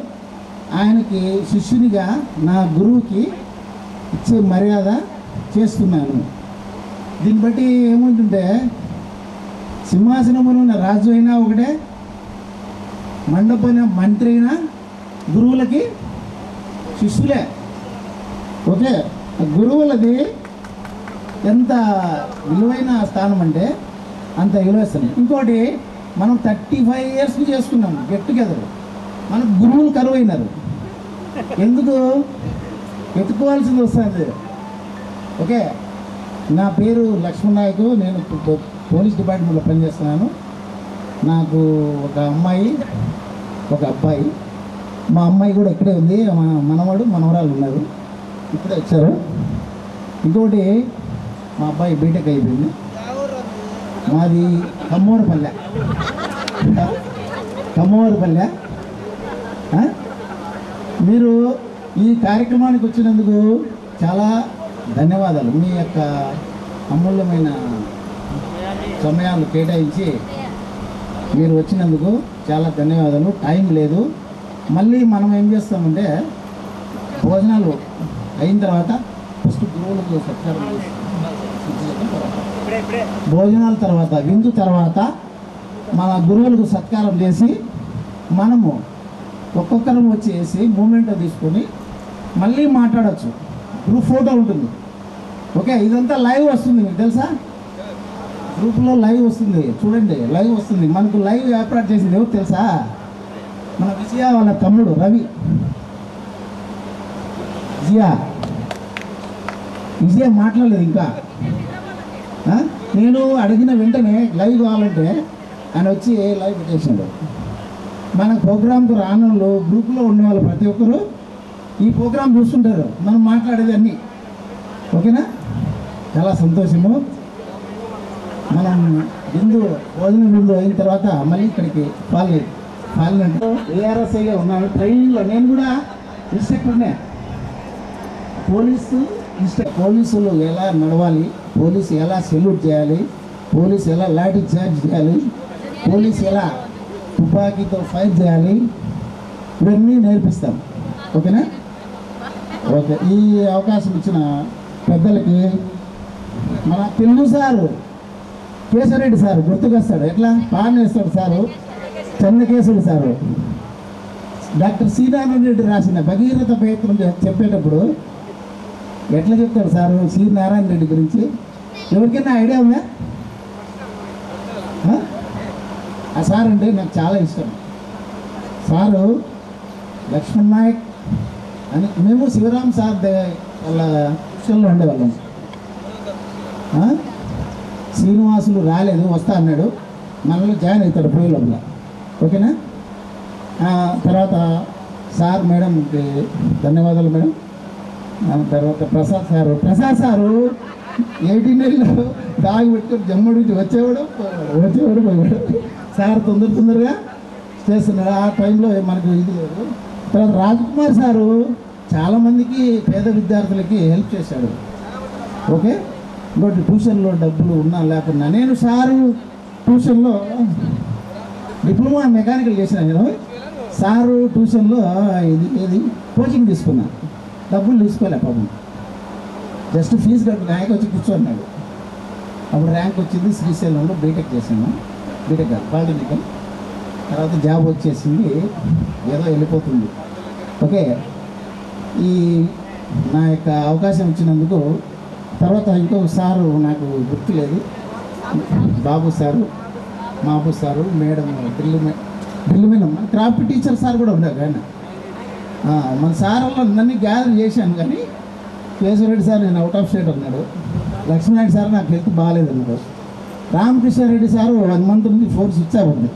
A: ఆయనకి శిష్యునిగా నా గురువుకి ఇచ్చే మర్యాద చేస్తున్నాను. దీన్ని బట్టి ఏముంటుంటే సింహాసనమున ఉన్న రాజు అయినా ఒకటే, మండపైన మంత్రి అయినా గురువులకి శిష్యులే. ఓకే, గురువులది ఎంత విలువైన స్థానం అంటే అంత విలువేస్తాను. ఇంకోటి మనం 35 years చేసుకున్నాం గెట్ టుగెదర్, మనకు గురువులు కరువు అయినారు. ఎందుకు వెతుక్కోవాల్సింది వస్తుంది. ఓకే, నా పేరు లక్ష్మణ్ నాయక్, నేను పోలీస్ డిపార్ట్మెంట్లో పనిచేస్తున్నాను. నాకు ఒక అమ్మాయి ఒక అబ్బాయి, మా అమ్మాయి కూడా ఇక్కడే ఉంది, మా మనవడు మనవరాలు ఉన్నారు, ఇప్పుడే వచ్చారు. ఇంకోటి మా అబ్బాయి బీటెక్ అయిపోయింది. మాది కమ్మోరపల్లె. మీరు ఈ కార్యక్రమానికి వచ్చినందుకు చాలా ధన్యవాదాలు. మీ యొక్క అమూల్యమైన సమయాలు కేటాయించి మీరు వచ్చినందుకు చాలా ధన్యవాదాలు. టైం లేదు, మళ్ళీ మనం ఏం చేస్తామంటే భోజనాలు అయిన తర్వాత ఫస్ట్ గురువులకు సత్కారం చేసి, భోజనాల తర్వాత విందు తర్వాత మన గురువులకు సత్కారం చేసి మనము ఒక్కొక్కరం వచ్చేసి మూమెంట్ తీసుకొని మళ్ళీ మాట్లాడచ్చు. గ్రూప్ ఫోటో ఉంటుంది. ఓకే, ఇదంతా లైవ్ వస్తుంది, మీకు తెలుసా? గ్రూప్లో లైవ్ వస్తుంది, చూడండి లైవ్ వస్తుంది. మనకు లైవ్ ఏర్పాటు చేసింది ఎవరు తెలుసా? మన విజయ వాళ్ళ తమ్ముడు రవి. విజయ మాట్లాడలేదు ఇంకా. నేను అడిగిన వెంటనే లైవ్ కావాలంటే ఆయన వచ్చి లైవ్ పెట్టేసాడు. మన ప్రోగ్రాంకు రానుల్లో గ్రూప్లో ఉన్న వాళ్ళు ప్రతి ఒక్కరూ ఈ ప్రోగ్రాం చూస్తుంటారు, మనం మాట్లాడేది అన్నీ. ఓకేనా? చాలా సంతోషము. మనం భోజనం విందు అయిన తర్వాత మళ్ళీ ఇక్కడికి పార్లమెంట్ ఏఆర్ఎస్ఐగా ఉన్నాను. ట్రైనింగ్లో నేను కూడా ఇన్స్ట్రక్టర్నే. పోలీసులు ఎలా నడవాలి, పోలీసు ఎలా సెల్యూట్ చేయాలి, పోలీసు ఎలా లాఠీ చార్జ్ చేయాలి, పోలీసు ఎలా తుపాకీతో ఫైర్ చేయాలి, ఇవన్నీ నేర్పిస్తాం. ఓకేనా? ఓకే, ఈ అవకాశం ఇచ్చిన పెద్దలకి మన తెలుగు సారు కేశవరెడ్డి సారు గుర్తుకొస్తాడు, ఎట్లా పాన్ వేస్తాడు సారు, చెన్నకేశవుడు సారు. డాక్టర్ శ్రీనారాయణ రెడ్డి రాసిన భగీరథ ప్రయత్నం చెప్పేటప్పుడు ఎట్లా చెప్తాడు సారు శ్రీనారాయణ రెడ్డి గురించి? ఎవరికైనా ఐడియా ఉందా? ఆ సార్ అంటే నాకు చాలా ఇష్టం. సారు లక్ష్మణ్ నాయక్ అని, మేము శివరాం సార్ వాళ్ళ విషయంలో ఉండేవాళ్ళం. శ్రీనివాసులు రాలేదు, వస్తా అన్నాడు, మనలో జాయిన్ అవుతాడు పోయే లోపల. ఓకేనా? తర్వాత సార్ మేడంకి ధన్యవాదాలు మేడం. తర్వాత ప్రసాద్ సారు 18 ఏళ్ళు దాగి పెట్టుకొని జమ్మడి నుంచి వచ్చేవాడు పోయేవాడు. సార్ తొందరగా చేస్తున్నాడు. ఆ టైంలో మనకు ఇది లేదు. తర్వాత రాజ్కుమార్ సారు చాలామందికి పేద విద్యార్థులకి హెల్ప్ చేశాడు. ఓకే, ఇంకోటి ట్యూషన్లో డబ్బులు ఉన్నా లేకున్నా, నేను సారు ట్యూషన్లో డిప్లొమా మెకానికల్ చేసిన, నేను సారు ట్యూషన్లో ఇది కోచింగ్ తీసుకున్నా, డబ్బులు తీసుకోలే పాపం, జస్ట్ ఫీజు కట్టు ర్యాంక్ వచ్చి కూర్చోన్నాడు. అప్పుడు ర్యాంక్ వచ్చింది, శ్రీశైలంలో బీటెక్ చేశాను, బీటెక్ పాలిటెక్నికల్. తర్వాత జాబ్ వచ్చేసింది, ఏదో వెళ్ళిపోతుంది. ఓకే, ఈ నా యొక్క అవకాశం ఇచ్చినందుకు. తర్వాత ఇంకొక సారు నాకు గుర్తులేదు, Babu sir, Mahaboob sir, madam Delhi madam, craft teacher sir కూడా ఉండేది. ఆయన మన సార్ అందరినీ గ్యాదర్ చేశాను, కానీ కేశవరెడ్డి సార్ నేను అవుట్ ఆఫ్ స్టేట్ అన్నాడు, లక్ష్మీనాయుడు సార్ నాకు హెల్త్ బాగాలేదు అన్నాడు, రామకృష్ణారెడ్డి సార్ 1 month నుంచి 4 స్విచ్ ఆఫ్ ఉంది.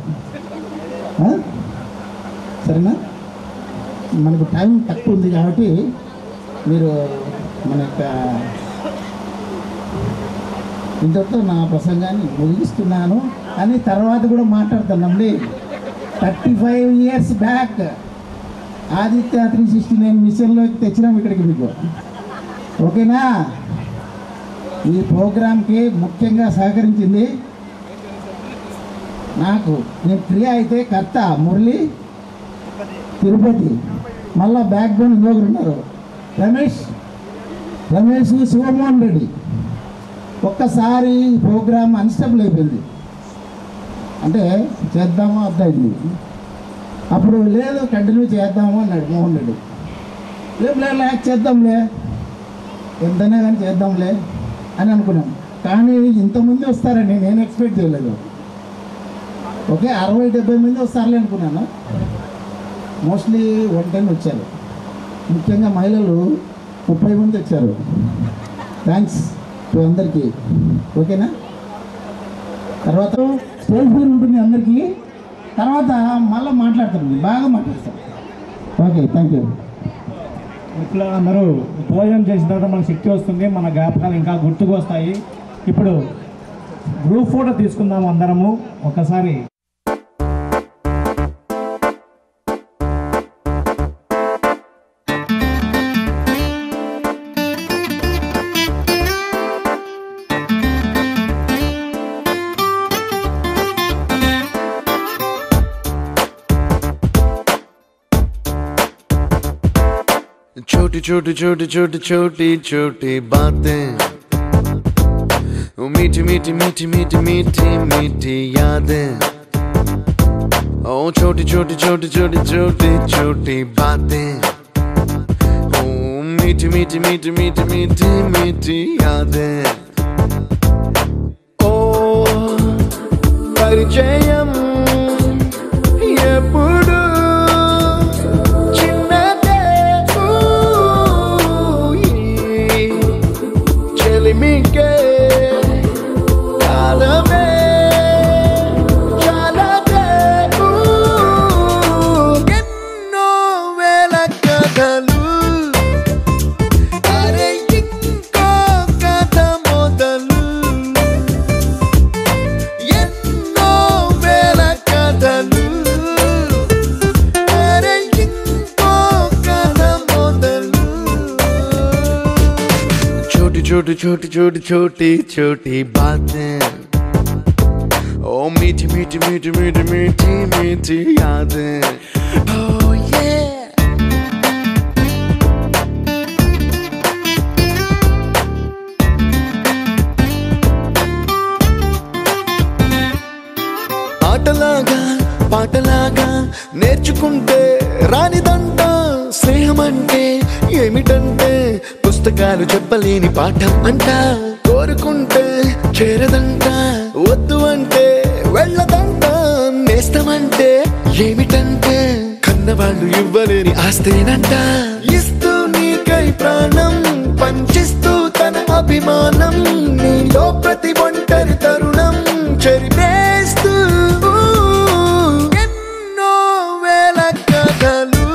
A: సరేనా, మనకు టైం తక్కువ ఉంది కాబట్టి మీరు మన యొక్క ఇంతటితో నా ప్రసంగాన్ని ముగిస్తున్నాను అని తర్వాత కూడా మాట్లాడుతున్నాండి. 35 years బ్యాక్ ఆదిత్య 369 మిషన్లోకి తెచ్చినాం ఇక్కడికి మీకు. ఓకేనా, ఈ ప్రోగ్రాంకి ముఖ్యంగా సహకరించింది నాకు, నేను క్రియా అయితే కర్త మురళి తిరుపతి, మళ్ళా బ్యాక్ బోన్ ఇంకొకరు ఉన్నారు రమేష్ శివమోహన్ రెడ్డి. ఒక్కసారి ప్రోగ్రామ్ అన్స్టబుల్ అయిపోయింది, అంటే చేద్దామా అర్థమైంది. అప్పుడు లేదు కంటిన్యూ చేద్దాము అన్నాడు మోహన్ రెడ్డి. లేదు చేద్దాంలే, ఎంతనే కానీ చేద్దాంలే అని అనుకున్నాం. కానీ ఇంతమంది వస్తారని నేను ఎక్స్పెక్ట్ చేయలేదు. ఓకే, 60-70 మంది వస్తారులే అనుకున్నాను. మోస్ట్లీ 110 వచ్చారు, ముఖ్యంగా మహిళలు 30 మంది వచ్చారు. థ్యాంక్స్ టు అందరికీ. ఓకేనా, తర్వాత స్టేజ్ ఫీల్ ఉంటుంది అందరికీ, తర్వాత మళ్ళీ మాట్లాడుతుంది, బాగా మాట్లాడతారు. Okay, thank you.
Q: ఇట్లా అందరూ భోజనం చేసిన తర్వాత మనకు శక్తి వస్తుంది, మన జ్ఞాపకాలు ఇంకా గుర్తుకు వస్తాయి. ఇప్పుడు గ్రూప్ ఫోటో తీసుకుందాము అందరము ఒకసారి.
D: छोटी छोटी छोटी छोटी छोटी छोटी बातें, वो मीठी मीठी मीठी मीठी मीठी मीठी यादें। ओ छोटी छोटी छोटी छोटी छोटी छोटी बातें, ओ मीठी मीठी मीठी मीठी मीठी मीठी यादें। ओ परिचयम ఎప్పుడు छोटी छोटी छोटी छोटी छोटी बातें, ओ मीठी मीठी मीठी मीठी मीठी मीठी यादें। Oh yeah, ఆటలాగా పాటలాగా నేర్చుకుంటే రానిదంట స్నేహం అంటే ఏమిటంటే పుస్తకాలు చెప్పలేని పాఠం అంట, కోరుకుంటే చేరదంట, వద్దు అంటే వెళ్ళదంట, నేస్తమంటే ఏమిటంటే కన్నవాళ్ళు ఇవ్వలేని ఆస్తేనంట, ఇస్తూ నీకై ప్రాణం పంచిస్తూ తన అభిమానం, నీలో ప్రతి ఒంటరి తరుణం చెరిపేస్తూ ఎన్నో వేల కథలు.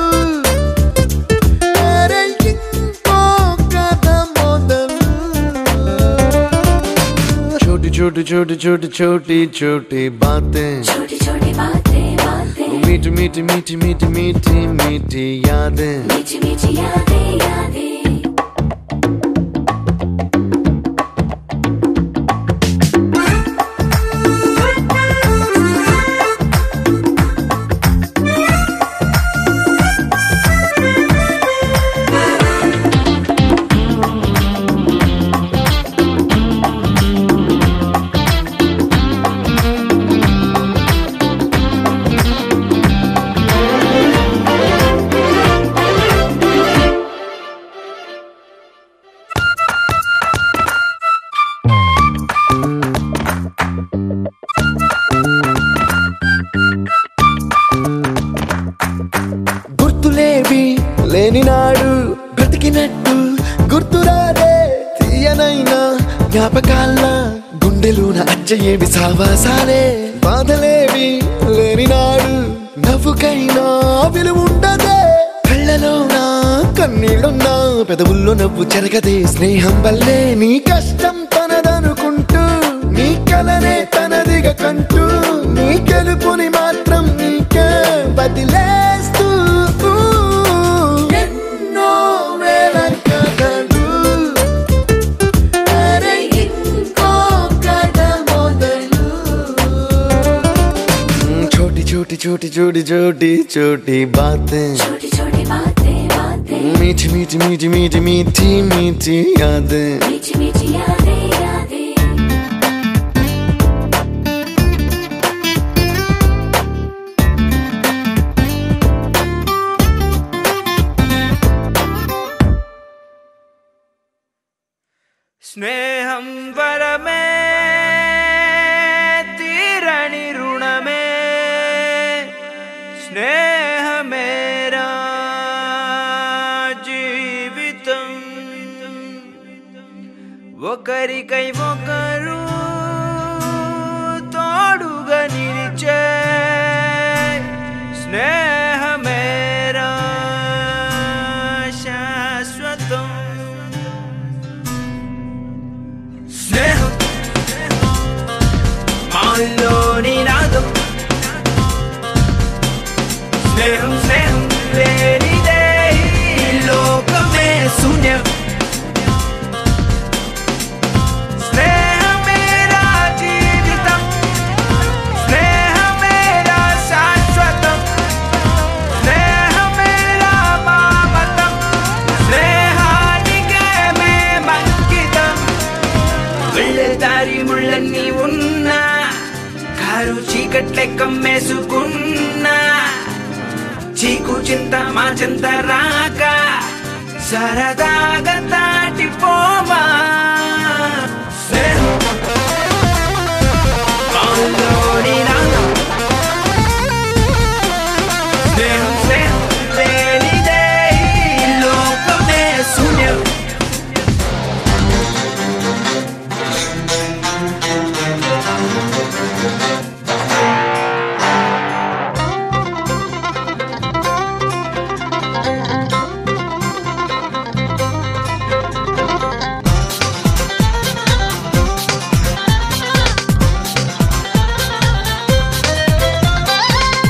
D: छोटी छोटी छोटी छोटी छोटी बातें, छोटी छोटी बातें बातें, मीठी मीठी मीठी मीठी मीठी मीठी यादें, मीठी मीठी यादें यादें। అచ్చయేవి సావాసాలే బాధలేవి లేని నాడు నవ్వుకైనా విలువుండదే కళ్ళలో నా కన్నీళ్ళున్నా పెదవుల్లో నవ్వు చెరగదే స్నేహం వల్లే నీ కష్టం తనదనుకుంటూ నీ కలనే తనదిగా కంటూ నీ గెలుపుని మాత్రం నీకే బదిలేస్తూ ఎన్నో వేల కథలు అరే ఇంకో కథ మొదలు छोटी छोटी छोटी छोटी छोटी छोटी बातें मीठी मीठी मीठी मीठी मीठी मीठी यादें
F: స్నేహం వరమే తీరని రుణమే స్నేహమేరా జీవితం ఒకరికై ఒకరు తోడుగా నిలిచే స్నేహమేరా శాశ్వతం స్నేహం మాలోని నాదం స్నేహం స్నేహం లేనిదే లోకమే శూన్యం స్నేహమేరా జీవితం స్నేహమేరా శాశ్వతం స్నేహమేరా మామతం స్నేహానికే మేమంకితం వెళ్ళే దారి ముళ్ళన్నీ ఉన్నా కారు చీకట్లే కమ్మేసుకున్నా చీకు చింత మా చింత రాక సరదాగా దాటిపోవా స్నేహం మాలోని నాదం స్నేహం స్నేహం లేనిదే లోకమే శూన్యం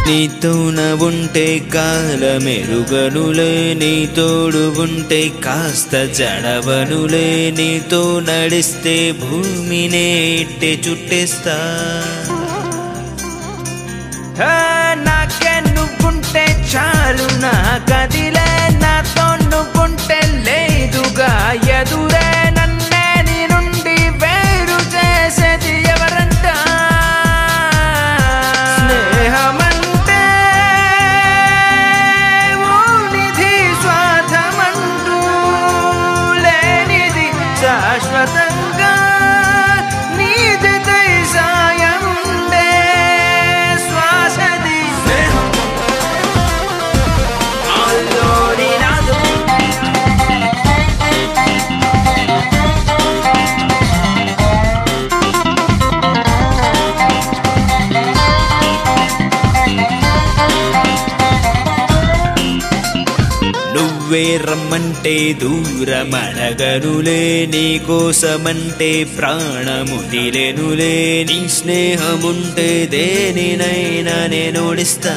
V: నీతోన ఉంటే కాలమెరుగనులే నీ తోడు ఉంటే కాస్త జడవనులే నీతో నడిస్తే భూమినే ఇట్టే చుట్టేస్తా
F: నాకే నువ్వుంటే చాలు నా కదిలే నాతో నువ్వుంటే లేదుగా ఎదురే నన్నే నీ నుండి వేరు చేసేది ఎవరంట స్నేహమంటే ఊనిధి స్వార్థమంటూ లేనిది శాశ్వతంగా నీది సాయముండే శ్వాసది స్నేహం మాలోని నాదం
V: నువ్వే రమ్మంటే దూరమడగనులే నీ కోసమంటే ప్రాణముదిలెనులే నీ స్నేహముంటే దేనినైనా నేనోడిస్తా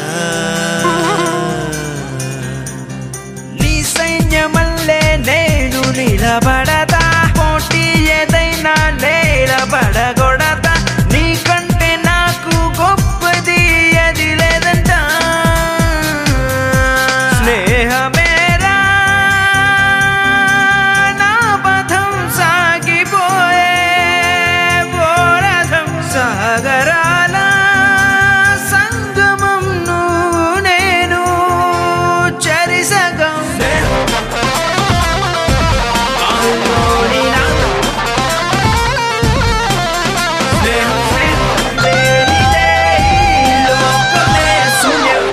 F: నీ సైన్యమల్లే నేను నిలబడతా పోటీ ఏదైనా నిలబడగొడతా నీకంటే నాకు గొప్పది అది లేదంట స్నేహమేరా నా పథం సాగిపోయే పోరథం సాగరాల సంగమం నువ్వు నేను చరిసగం మాలోని నాదం స్నేహం స్నేహం లేనిదే లోకమే శూన్యం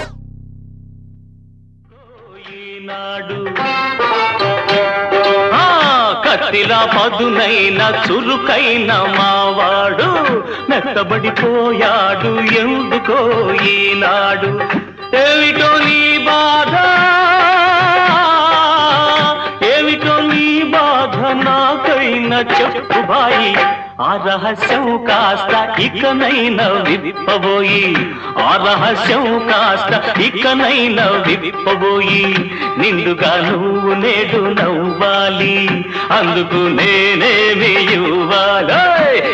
W: కత్తిలా
G: పదునైన చురుకైన మావాడు మెత్తబడిపోయాడు ఎందుకో ఈనాడు. ఏమిటో నీ బాధ, ఏమిటో నీ బాధ నాకైనా చెప్పు బాయి. ఆ రహస్యం కాస్త ఇకనైనా విప్పబోయి, ఆ రహస్యం కాస్త ఇకనైనా విప్పబోయి. నిండుగా నువ్వు నేడు నవ్వాలి, అందుకు నేనేమి ఇవ్వాలి.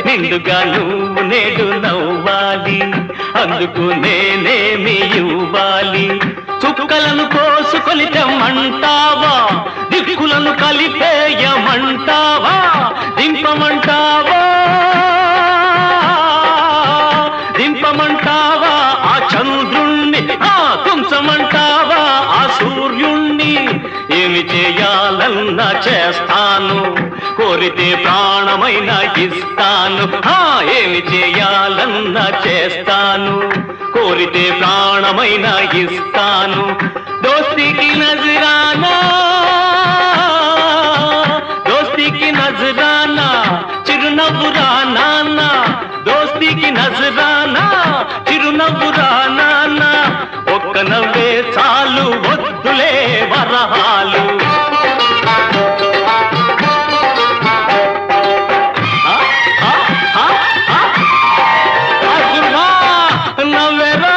G: నిండుగా నువ్వు నేడు నవ్వాలి, అందుకు నేనేమి ఇవ్వాలి. చుక్కలను కోసుకొని తెమ్మంటావా, దిక్కులను కలిపేయమంటావా, దింపమంటావా, దింపమంటావా ఆ చంద్రుణ్ణి, తుంచమంటావా ఆ సూర్యుణ్ణి. ఏమి చేయాలన్నా చేస్తాను, కోరితే ప్రాణమైనా ఇస్తాను. ఏమి చేయాలన్నా చేస్తాను, కోరితే ప్రాణమైనా ఇస్తాను. దోస్తీకి నజరానా, దోస్తీకి నజరానా, చిరునవ్వురా నాన్న. దోస్తీకి నజరానా, చిరునవ్వురా నాన్న. ఒక్క నవ్వే చాలు, వద్దులే వరహాలు. నవ్వెరా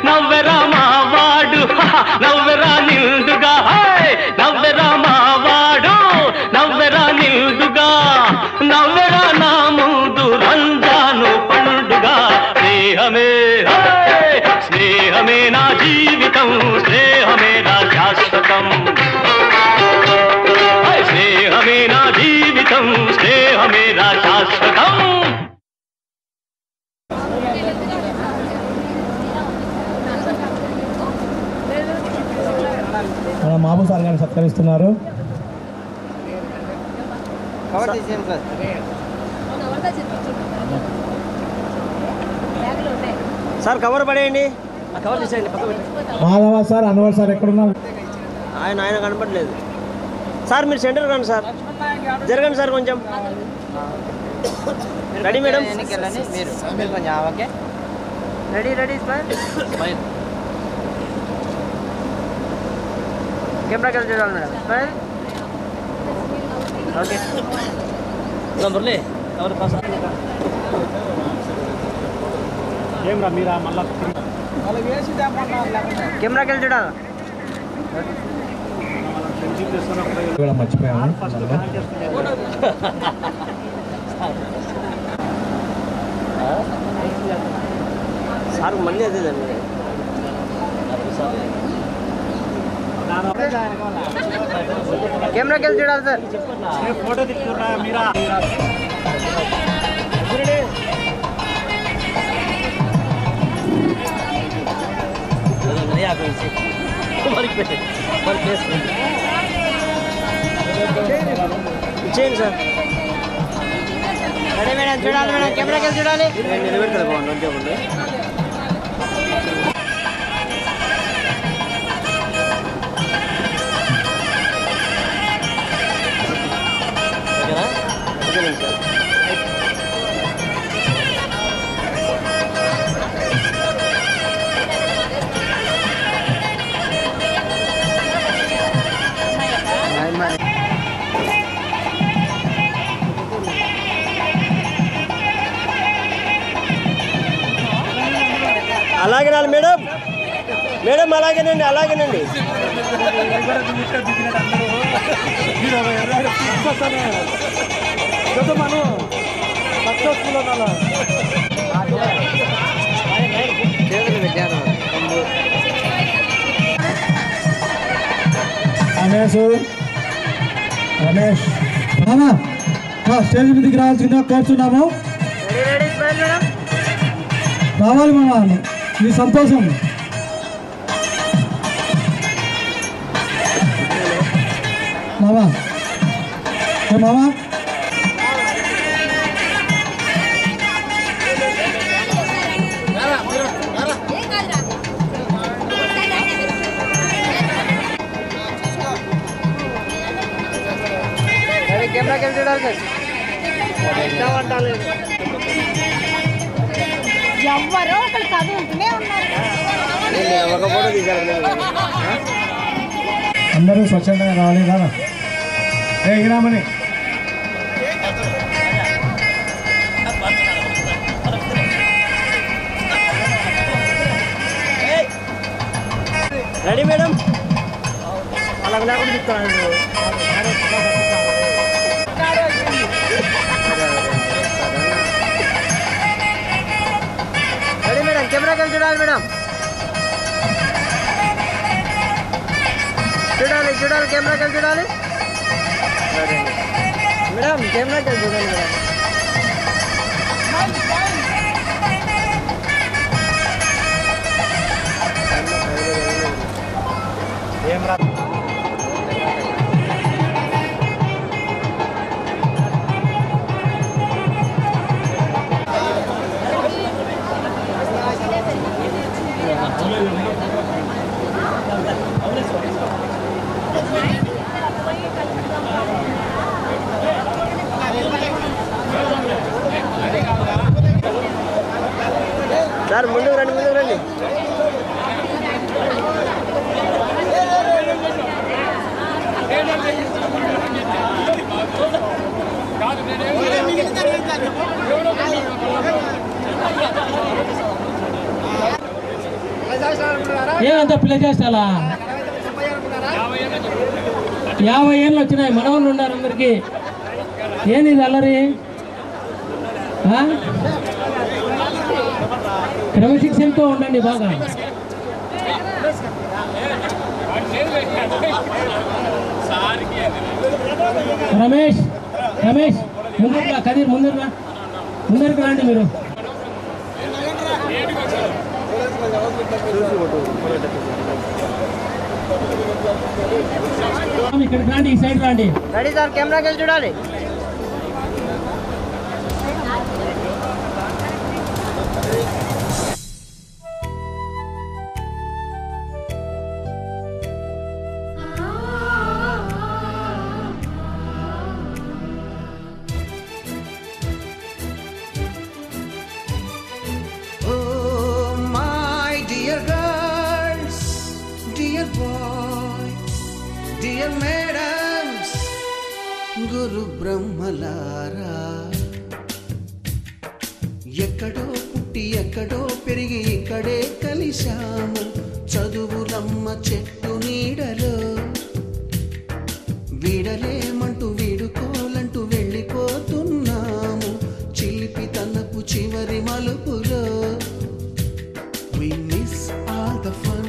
G: నవ్వెరా మావాడు, నవ్వెరా నిండుగా, నవ్వెరా మావాడు, నవ్వెరా నిండుగా, నవ్వెరా నా ముందు రంజాను పండుగ. స్నేహమే స్నేహమే నా జీవితం, స్నేహమే నా శాశ్వతం. స్నేహమే నా జీవితం, స్నేహమే నా శాశ్వతం.
Q: మన మహబూబ్ సార్ గారిని సత్కరిస్తున్నారు.
B: సార్ కవర్ పడేయండి, కవర్ తీసేయండి.
Q: మాధవ సార్, అన్వర్ సార్ ఎక్కడున్నారు?
B: ఆయన కనపడలేదు సార్. మీరు సెంటర్ రండి సార్, జరగండి సార్ కొంచెం. Ready madam, okay ready ready sir. కెమెరాకి వెళ్ళి చూడాలి మేడం. ఓకే
E: మురళి ఎవరు
Q: ఏమ్రా మీరా మళ్ళా
B: కెమెరాకి వెళ్ళి చూడాలి.
Q: మర్చిపోయాము.
B: సార్ మళ్ళీ అదేదండి. కెమెరాకి వెళ్ళి చూడాలి సార్.
Q: ఫోటో తీసుకురా మీరా.
B: ఇచ్చేయండి సార్. రెడీ మేడం, చూడాలి మేడం, కెమెరాకి వెళ్ళి చూడాలి. నిలబెడతారు బాగుంది అంతే. అలాగేనండి మేడం, మేడం అలాగేనండి, అలాగేనండి.
Q: రమేష్ మామా స్టేజ్ మీదకి రావాల్సిందిగా కోరుతున్నాము. రావాలి మామా, నీ సంతోషం. మామా మామా
L: ఎవ్వరో ఒకరు చదువుతూనే ఉన్నారు.
B: ఒక ఫోటో తీశారు.
Q: అందరూ స్వచ్ఛందంగా రావాలి కదా. రామని
B: రెడీ మేడం. అలా లేకుండా చెప్తాను. Ready madam. కెమెరాకి వెళ్ళి చూడాలి మేడం. చూడాలి చూడాలి కెమెరాకి వెళ్ళి చూడాలి మేడం. కెమెరాకి వెళ్ళి చూడాలి మేడం. సార్ ముందుకు రండి, ముందుకు రండి.
R: ఏమంతా పిల్ల చేస్తాలా 50 ఏళ్ళు వచ్చినాయి. మనవాళ్ళు ఉన్నారు అందరికి. ఏంది ఇది అల్లరి? క్రమశిక్షణతో ఉండండి బాగా. రమేష్ రమేష్ ముందరుగా, కదీర్ ముందరుగా, ముందరికి రండి మీరు. ఇక్కడికి రండి, ఈ సైడ్ రండి.
B: Ready sir. కెమెరాకి వెళ్ళి చూడాలి.
H: గురు బ్రహ్మలారా, ఎక్కడో పుట్టి ఎక్కడో పెరిగి ఇక్కడే కలిశాము. చదువులమ్మ చెట్టు నీడలో వీడలేమంటూ వీడుకోలంటూ వెళ్ళిపోతున్నాము. చిలిపి తనపు చివరి మలుపులో we miss all the fun,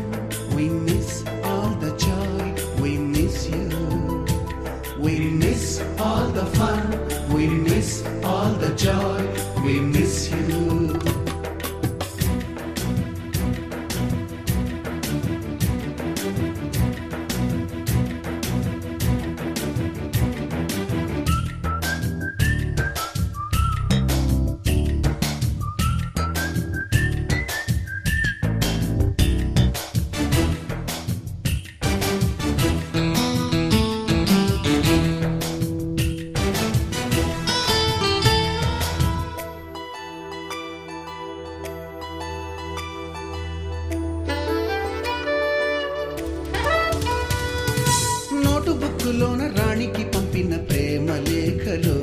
H: we miss all the joy, we miss you. We miss all the fun, we miss all the joy, we miss you. నోటుబుక్కులోన రాణికి పంపిన ప్రేమ లేఖలు,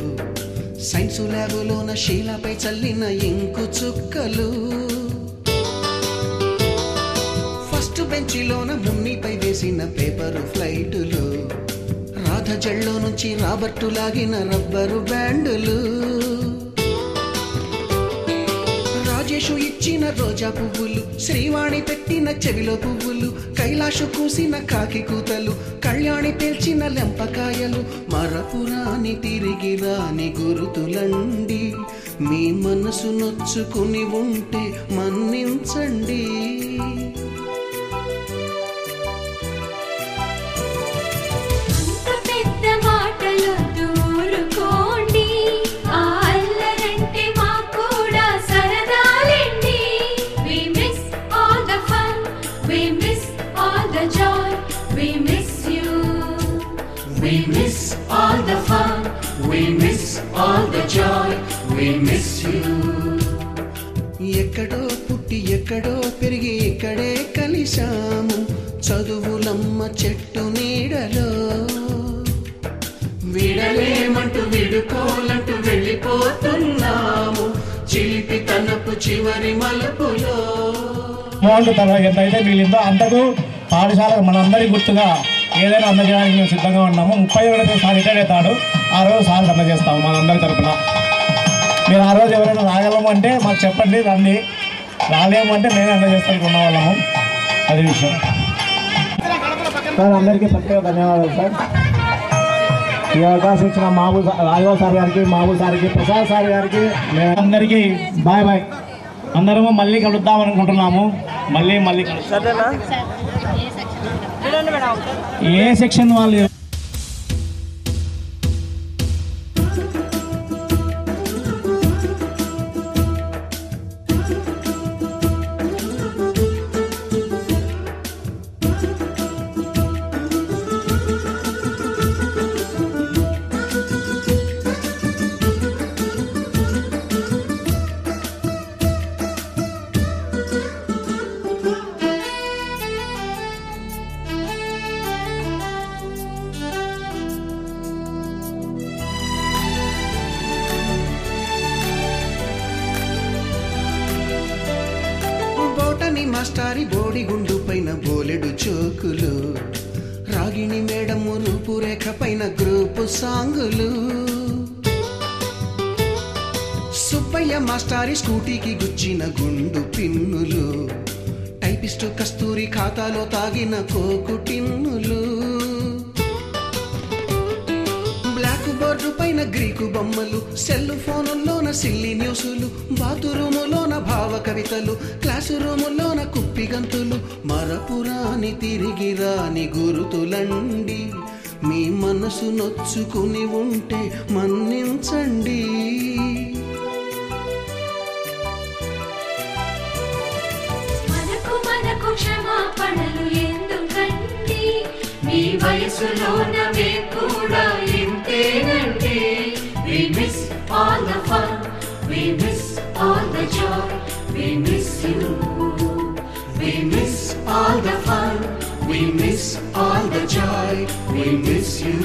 H: సైన్సు ల్యాబులోన శీలపై చల్లిన ఇంకు చుక్కలు, ఫస్ట్ బెంచిలోన మున్నిపై వేసిన పేపరు ఫ్లైటులు, రాధ జల్లో నుంచి రాబర్టు లాగిన రబ్బరు బ్యాండులు, రాజేషు ఇచ్చిన రోజా పువ్వులు, శ్రీవాణి పెట్టిన చెవిలో పువ్వులు, కైలాషు కూసిన కాకి కూతలు, కళ్యాణి పేల్చిన లెంపకాయలు, మరపురాని తిరిగి రాని గురుతులండి. మీ మనసు నొచ్చుకుని ఉంటే మన్నించండి. We miss all the fun, we miss joy, we miss you. ఎక్కడో పుట్టి ఎక్కడో పెరిగి ఇక్కడే కలిశాము చదువులమ్మ చెట్టు నీడలో విడలేమంటూ విడుకోలంటూ వెళ్ళిపోతున్నాము చిలిపి తనపు చివరి మలుపులో.
C: అమౌంట్ తర్వాత ఎంతైతే మిగిలిందో అంతకు పాఠశాలకు మనందరి గుర్తుగా ఏదైనా అందజేయడానికి మేము సిద్ధంగా ఉన్నాము. 31 సార్ రిటైర్ అవుతాడు, ఆ రోజు సార్ అందజేస్తాము మనందరి తరఫున. మీరు ఆ రోజు ఎవరైనా రాగలము అంటే మాకు చెప్పండి, రండి. రాలేము అంటే మేమే అందజేస్తానికి ఉన్న వాళ్ళము. అది విషయం. సార్ అందరికీ ప్రత్యేక ధన్యవాదాలు సార్. ఈ అవకాశం ఇచ్చిన రాఘవ సార్ గారికి, మామూలు సార్కి, ప్రసాద్ సార్ గారికి, మేము అందరికీ బాయ్ బాయ్. అందరము మళ్ళీ కలుద్దాం అనుకుంటున్నాము. మళ్ళీ ఏ సెక్షన్ వాళ్ళు
H: మాస్టారి బోడిగుండు పైన బోలెడు చోకులు రాగిణి మేడము రూపురేఖ పైన గ్రూపు సాంగులు సుబ్బయ్య మాస్టారి స్కూటీకి గుచ్చిన గుండు పిన్నులు టైపిస్టు కస్తూరి ఖాతాలో తాగిన కోకు టిన్నులు బ్లాక్ బోర్డు పైన గ్రీకు బొమ్మలు సెల్ ఫోనుల్లోన సిల్లి న్యూసులు బాతురూములోన భావ కవితలు క్లాసు రూములోన కుప్పిగంతులు మరపురాని తిరిగి రాని గురుతులండి మీ మనసు నొచ్చుకుని ఉంటే మన్నించండి
F: మనకు క్షమాపణలు ఎందుకండి మీ వయసులోన మేము కూడా ఇంతేనండి we miss all the fun we miss all the joy we miss you we miss all the fun we miss all the joy we miss you